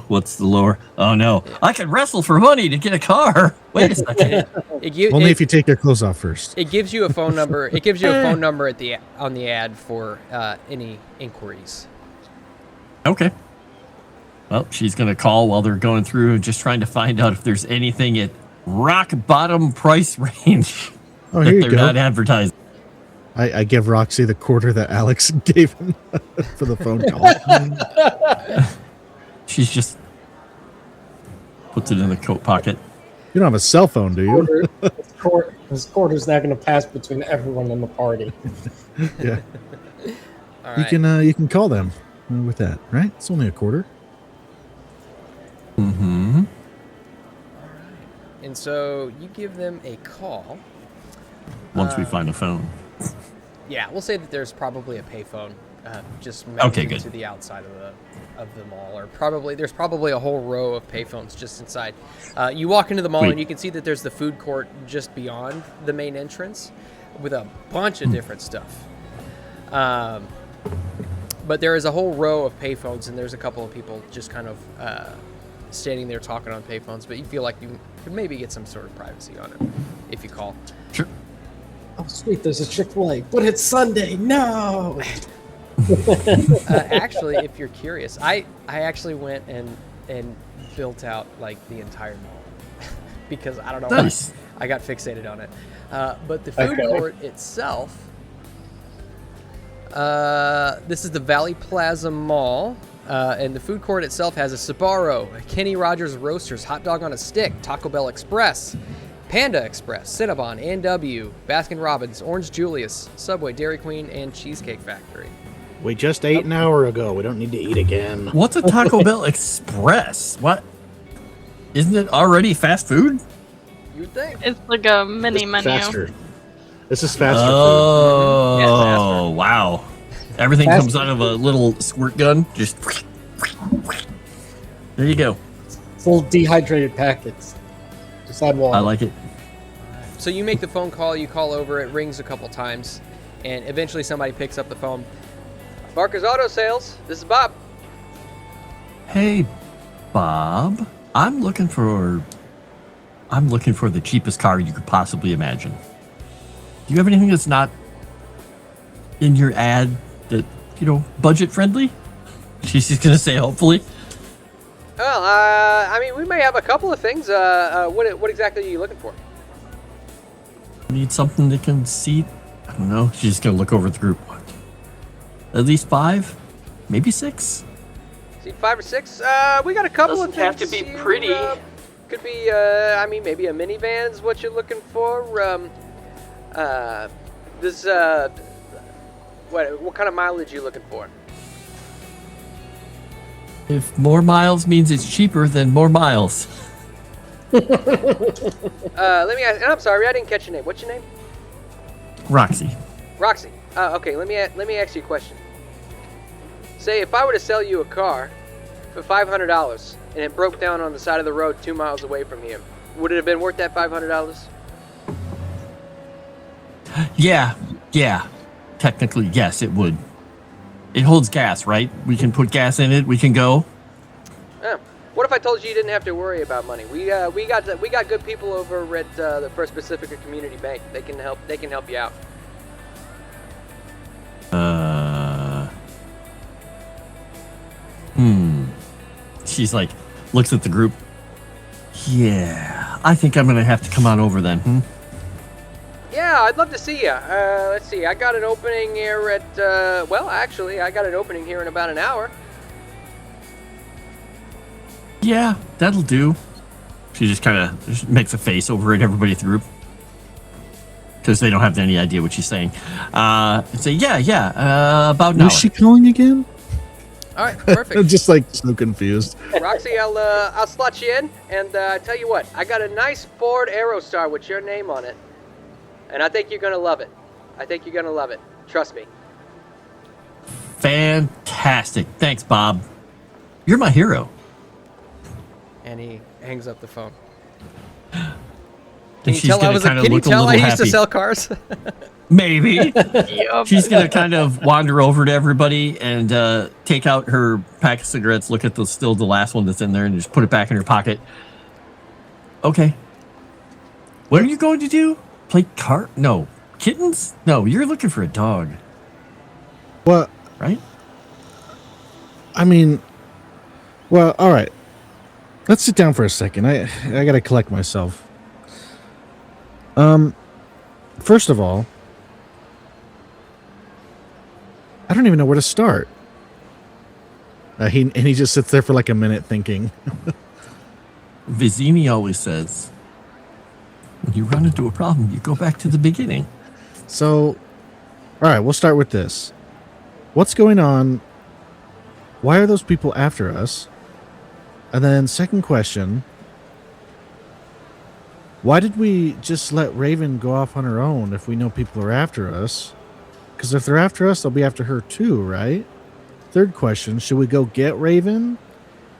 What's the lower? Oh no, I could wrestle for money to get a car. Wait a second. Only if you take your clothes off first. It gives you a phone number. It gives you a phone number on the ad for any inquiries. Okay. Well, she's gonna call while they're going through, just trying to find out if there's anything at rock bottom price range Oh, that here you they're go. not advertising. I give Roxy the quarter that Alex gave him for the phone call. She's just puts it in the coat pocket. You don't have a cell phone, do you? His quarter's not going to pass between everyone in the party. Yeah. All right. You can call them with that, right? It's only a quarter. Mm-hmm. And so you give them a call. Once we find a phone. Yeah, we'll say that there's probably a payphone just Okay, mounted good. to the outside of the mall, or there's probably a whole row of payphones just inside. You walk into the mall Sweet. and you can see that there's the food court just beyond the main entrance with a bunch of different stuff. But there is a whole row of payphones, and there's a couple of people just kind of standing there talking on payphones, but you feel like you could maybe get some sort of privacy on it if you call. Sure. Oh, sweet, there's a Chick-fil-A, but it's Sunday. No! Actually, if you're curious, I actually went and built out like the entire mall because I don't know Nice. why I got fixated on it. But the food court itself, this is the Valley Plaza Mall, and the food court itself has a Sbarro, a Kenny Rogers Roasters, Hot Dog on a Stick, Taco Bell Express, Panda Express, Cinnabon, A&W, Baskin Robbins, Orange Julius, Subway, Dairy Queen, and Cheesecake Factory. We just ate an hour ago. We don't need to eat again. What's a Taco Bell Express? What? Isn't it already fast food? You would think. It's like a mini menu. Faster. This is faster Oh, Yeah, faster. wow. Everything Fast comes out of a little squirt gun. Just there you go. Full dehydrated packets. Just add water. I like it. So you make the phone call, you call over, it rings a couple times, and eventually somebody picks up the phone. Barker's Auto Sales. This is Bob. Hey, Bob. I'm looking for the cheapest car you could possibly imagine. Do you have anything that's not in your ad that, budget friendly? She's just gonna say hopefully. Well, I mean, we may have a couple of things. What exactly are you looking for? Need something that can seat, I don't know. She's just gonna look over at the group. At least 5, maybe 6. Seat 5 or 6? We got a couple Doesn't of things. have to be pretty. Could be, maybe a minivan is what you're looking for. What kind of mileage are you looking for? If more miles means it's cheaper, then more miles. Let me ask, and I'm sorry, I didn't catch your name. What's your name? Roxie. Roxie. Okay, let me ask you a question. Say if I were to sell you a car for $500 and it broke down on the side of the road 2 miles away from here, would it have been worth that $500? Yeah. Technically, yes, it would. It holds gas, right? We can put gas in it. We can go. What if I told you you didn't have to worry about money? We got good people over at the First Pacifica Community Bank. They can help you out. She's like, looks at the group. Yeah, I think I'm gonna have to come on over then. Yeah, I'd love to see you. Let's see, I got an opening here at, I got an opening here in about an hour. Yeah, that'll do. She just kind of makes a face over at everybody at the group because they don't have any idea what she's saying. And say, about an hour. Who's she calling again? All right, perfect. Just like so confused. Roxie, I'll slot you in, and tell you what, I got a nice Ford Aerostar with your name on it, and I think you're gonna love it. Trust me. Fantastic. Thanks, Bob. You're my hero. And he hangs up the phone. And Can you tell I used to sell cars? Maybe. She's going to kind of wander over to everybody and take out her pack of cigarettes, look at the last one that's in there, and just put it back in her pocket. Okay. What are you going to do? Play cart? No. Kittens? No, you're looking for a dog. Well, right? I mean, well, all right. Let's sit down for a second. I got to collect myself. First of all, I don't even know where to start. He just sits there for like a minute thinking. Vizzini always says, when you run into a problem, you go back to the beginning. So, all right, we'll start with this. What's going on? Why are those people after us? And then second question, why did we just let Raven go off on her own if we know people are after us? Because if they're after us, they'll be after her too, right? Third question, should we go get Raven?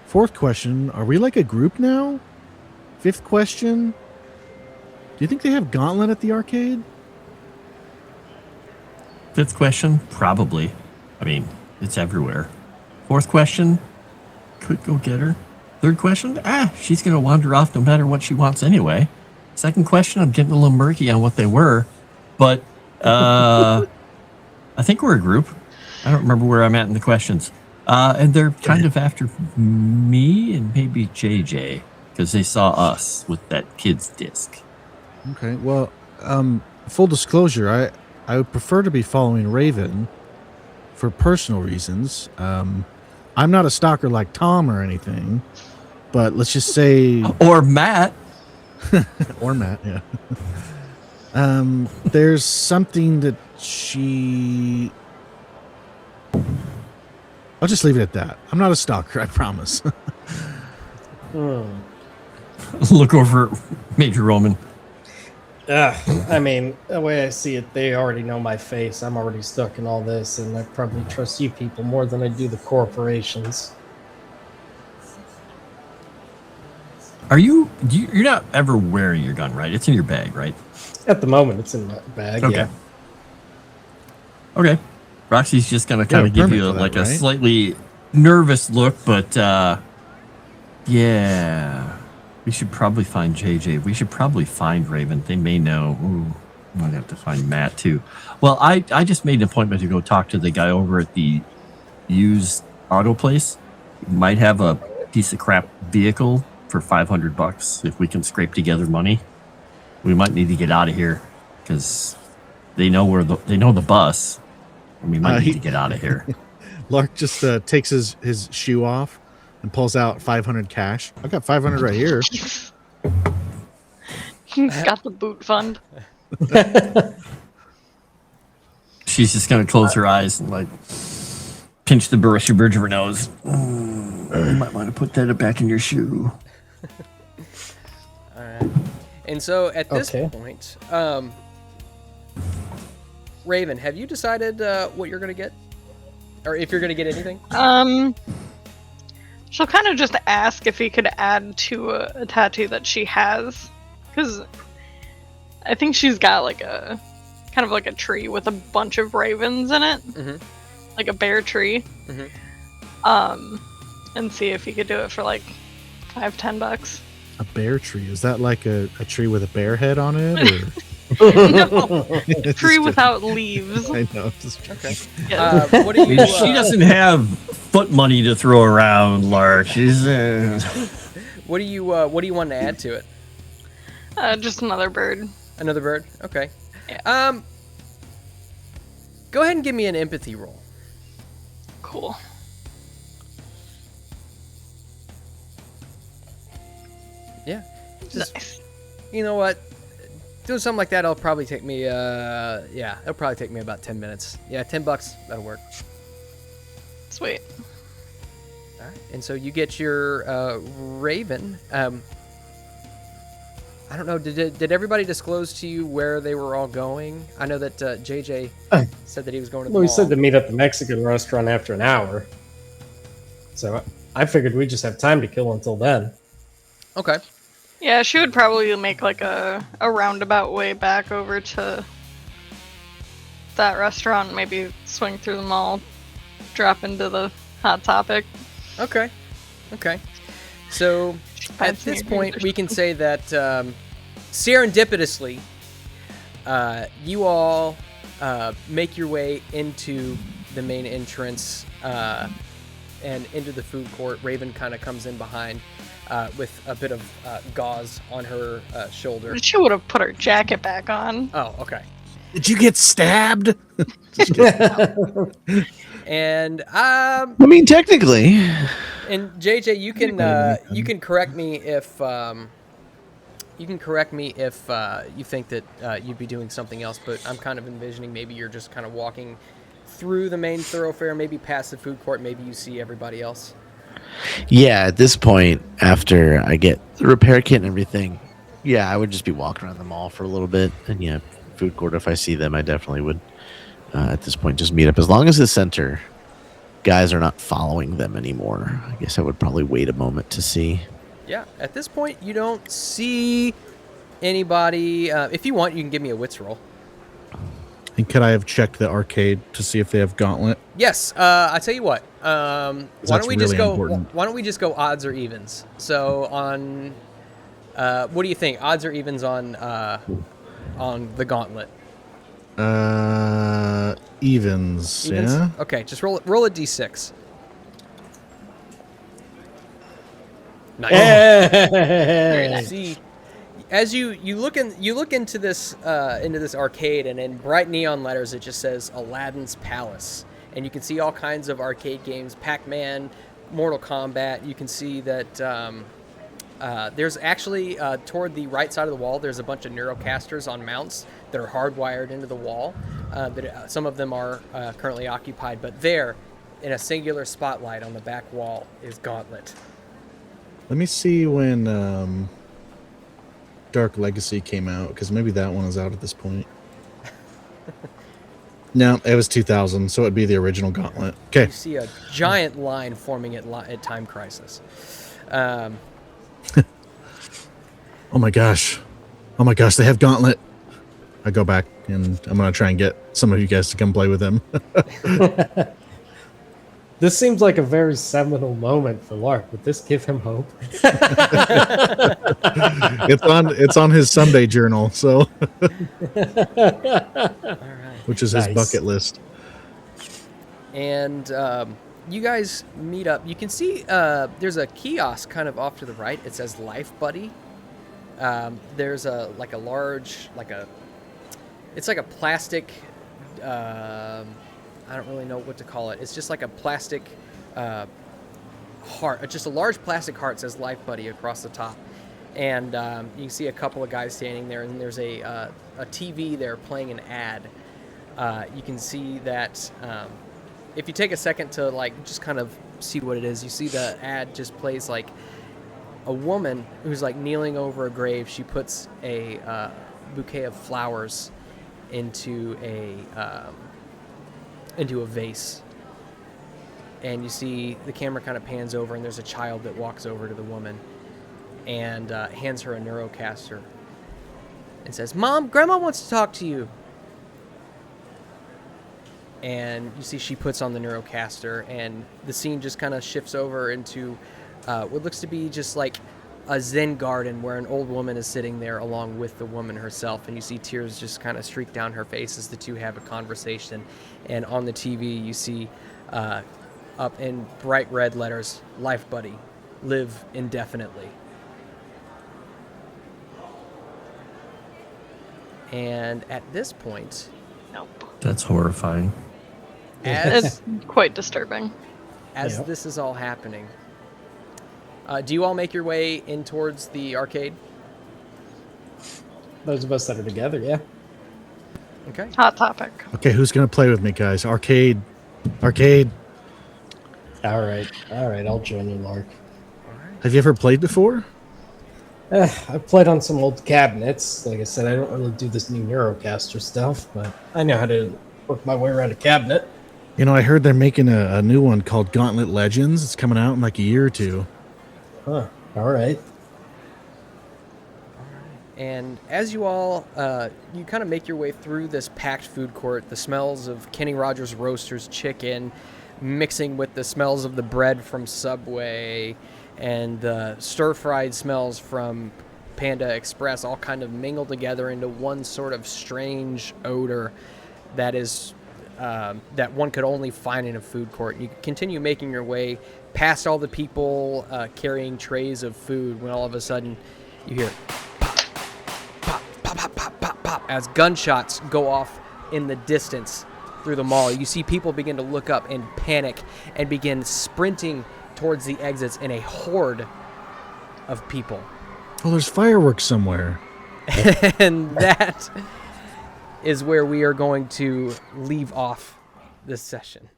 Fourth question, are we like a group now? Fifth question, do you think they have Gauntlet at the arcade? Fifth question, probably. I mean, it's everywhere. Fourth question, could go get her. Third question, she's going to wander off no matter what she wants anyway. Second question, I'm getting a little murky on what they were. But I think we're a group. I don't remember where I'm at in the questions. And they're kind of after me and maybe JJ because they saw us with that kid's disc. Okay, well, full disclosure, I would prefer to be following Raven for personal reasons. I'm not a stalker like Tom or anything, but let's just say... Or Matt. Or Matt, yeah. There's something that she... I'll just leave it at that. I'm not a stalker, I promise. Look over Major Roman. I mean, the way I see it, they already know my face. I'm already stuck in all this, and I probably trust you people more than I do the corporations. You're not ever wearing your gun, right? It's in your bag, right? At the moment, it's in my bag, Okay. yeah. Okay. Roxy's just gonna kind of give you permit for a that, right? slightly nervous look, but yeah, we should probably find JJ. We should probably find Raven. They may know. Ooh, I might have to find Matt too. Well, I just made an appointment to go talk to the guy over at the used auto place. He might have a piece of crap vehicle for $500 if we can scrape together money. We might need to get out of here because they know the bus, and we might need to get out of here. Lark just takes his shoe off and pulls out 500 cash. I've got 500 right here. He's got the boot fund. She's just gonna close her eyes and like pinch the bridge of her nose. You might want to put that back in your shoe. All right. And so at this point, Raven, have you decided what you're gonna get, or if you're gonna get anything? She'll kind of just ask if he could add to a tattoo that she has, because I think she's got like a kind of like a tree with a bunch of ravens in it, like a bear tree. And see if he could do it for like $5-10. A bear tree? Is that like a tree with a bear head on it? No, tree without leaves. I know. Okay. Yes. What do you? She doesn't have foot money to throw around, Lark. She's. What do you want to add to it? Just another bird. Another bird. Okay. Yeah. Go ahead and give me an empathy roll. Cool. Yeah. Just, Nice. you know what? Doing something like that, it'll probably take me. It'll probably take me about 10 minutes. Yeah, $10. That'll work. Sweet. All right. And so you get your Raven. I don't know. Did everybody disclose to you where they were all going? I know that JJ said that he was going to the Well, mall. we said to meet at the Mexican restaurant after an hour. So I figured we just have time to kill until then. Okay. Yeah, she would probably make like a roundabout way back over to that restaurant, maybe swing through the mall, drop into the Hot Topic. Okay. So at this point, we can say that serendipitously, you all make your way into the main entrance and into the food court. Raven kind of comes in behind with a bit of gauze on her shoulder. She would have put her jacket back on. Oh, okay. Did you get stabbed? And I mean, technically. And JJ, you can correct me if you think that you'd be doing something else. But I'm kind of envisioning maybe you're just kind of walking through the main thoroughfare, maybe past the food court, maybe you see everybody else. Yeah, at this point, after I get the repair kit and everything, yeah, I would just be walking around the mall for a little bit. And yeah, food court, if I see them, I definitely would, at this point, just meet up. As long as the center guys are not following them anymore, I guess I would probably wait a moment to see. Yeah, at this point, you don't see anybody. If you want, you can give me a wits roll. And could I have checked the arcade to see if they have Gauntlet? Yes. I tell you what. Why don't we just go? important. Why don't we just go odds or evens? So on, what do you think? Odds or evens on the Gauntlet? Evens. Yeah. Okay, just roll a d6. Nice. Very nice. See, as you look into this arcade, and in bright neon letters it just says Aladdin's Palace, and you can see all kinds of arcade games, Pac-Man, Mortal Kombat. You can see that there's actually toward the right side of the wall, there's a bunch of Neurocasters on mounts that are hardwired into the wall. Some of them are currently occupied, but there, in a singular spotlight on the back wall, is Gauntlet. Let me see when Dark Legacy came out, because maybe that one is out at this point. No, it was 2000, so it'd be the original Gauntlet. Okay. You see a giant line forming at Time Crisis. Oh my gosh, they have Gauntlet. I go back and I'm gonna try and get some of you guys to come play with him. This seems like a very seminal moment for Lark. Would this give him hope? It's on his Sunday journal, so All right. which is his Nice. bucket list. And you guys meet up. You can see there's a kiosk kind of off to the right. It says Life Buddy. There's a large it's like a plastic. I don't really know what to call it. It's just like a plastic heart. Just a large plastic heart says Life Buddy across the top. And you can see a couple of guys standing there, and there's a TV there playing an ad. You can see that if you take a second to just kind of see what it is, you see the ad just plays like a woman who's kneeling over a grave. She puts a bouquet of flowers into a vase, and you see the camera kind of pans over, and there's a child that walks over to the woman and hands her a Neurocaster and says, "Mom, Grandma wants to talk to you." And you see she puts on the Neurocaster, and the scene just kind of shifts over into what looks to be just like a Zen garden where an old woman is sitting there along with the woman herself, and you see tears just kind of streak down her face as the two have a conversation. And on the TV you see up in bright red letters, "Life Buddy, live indefinitely." And at this point, Nope. That's horrifying. as It's quite disturbing. Yep. this is all happening, do you all make your way in towards the arcade? Those of us that are together, yeah. Okay. Hot topic. Okay, who's gonna play with me, guys? Arcade. All right, I'll join you, Lark. Have you ever played before? I've played on some old cabinets. Like I said, I don't really do this new Neurocaster stuff, but I know how to work my way around a cabinet. You know, I heard they're making a new one called Gauntlet Legends. It's coming out in a year or two. Huh. All right. And as you all, you kind of make your way through this packed food court, the smells of Kenny Rogers Roasters chicken mixing with the smells of the bread from Subway and the stir-fried smells from Panda Express all kind of mingle together into one sort of strange odor that is that one could only find in a food court. You continue making your way past all the people carrying trays of food when all of a sudden you hear pop, pop, pop, pop, pop, pop, as gunshots go off in the distance through the mall. You see people begin to look up and panic and begin sprinting towards the exits in a horde of people. Oh, there's fireworks somewhere. And that is where we are going to leave off this session.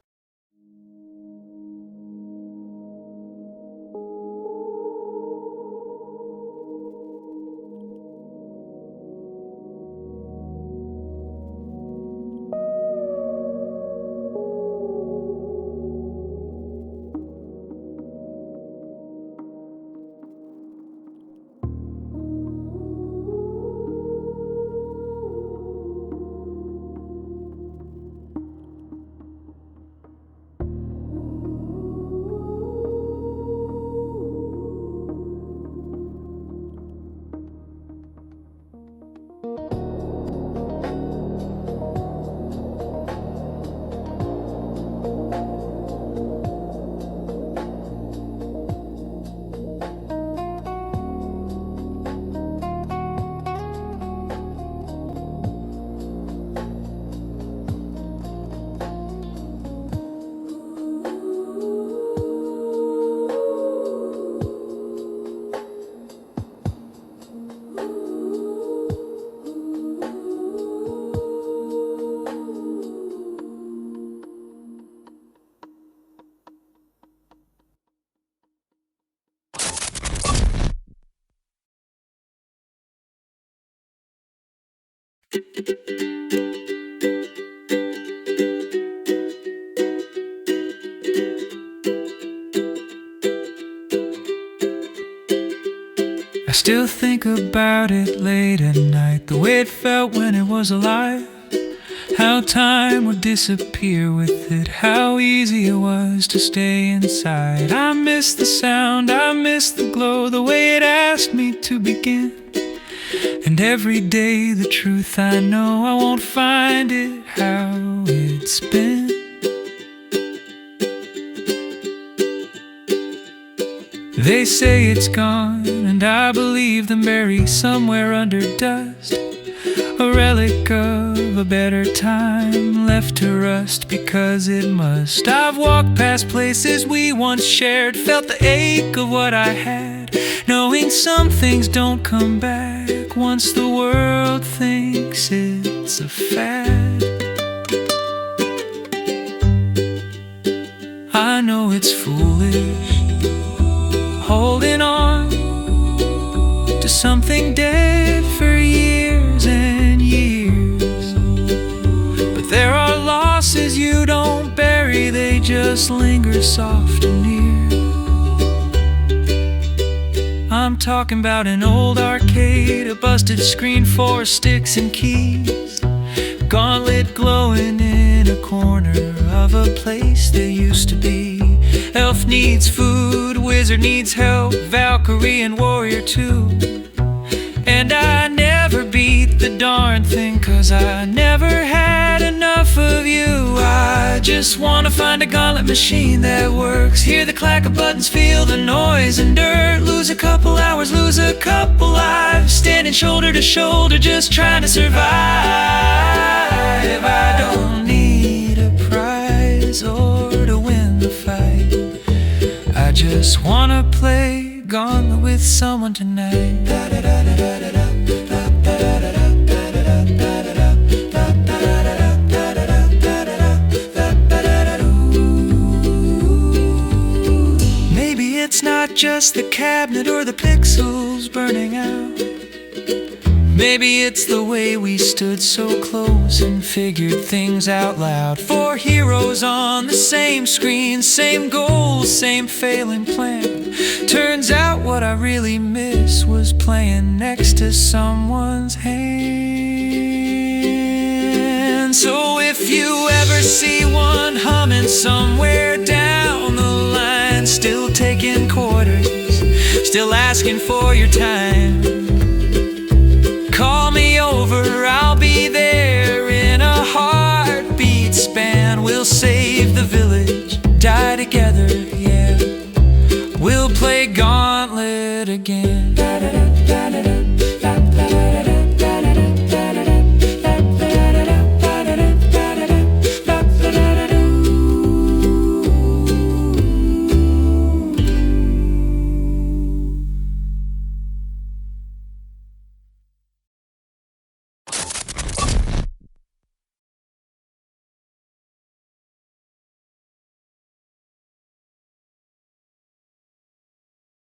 I still think about it late at night, the way it felt when it was alive. How time would disappear with it, how easy it was to stay inside. I miss the sound, I miss the glow, the way it asked me to begin. And every day the truth I know, I won't find it how it's been. They say it's gone, and I believe them buried somewhere under dust. A relic of a better time, left to rust because it must. I've walked past places we once shared, felt the ache of what I had, knowing some things don't come back once the world thinks it's a fad. I know it's foolish, holding on to something dead for years and years. But there are losses you don't bury, they just linger soft and near. I'm talking about an old arcade, a busted screen, 4 sticks and keys, gauntlet glowing in a corner of a place that used to be. Elf needs food, wizard needs help, Valkyrie and warrior too. And I never beat the darn thing, 'cause I never had enough of you. I just wanna find a gauntlet machine that works, hear the clack of buttons, feel the noise and dirt, lose a couple hours, lose a couple lives, standing shoulder to shoulder just trying to survive. I don't need a prize or to win the fight, I just wanna play gauntlet with someone tonight. Maybe it's not just the cabinet or the pixels burning out. Maybe it's the way we stood so close and figured things out loud. 4 heroes on the same screen, same goals, same failing plan. Turns out what I really miss was playing next to someone's hand. So if you ever see one humming somewhere down the line, still taking quarters, still asking for your time, call me over, I'll be there in a heartbeat span. We'll save the village, die together, yeah. We'll play gauntlet again.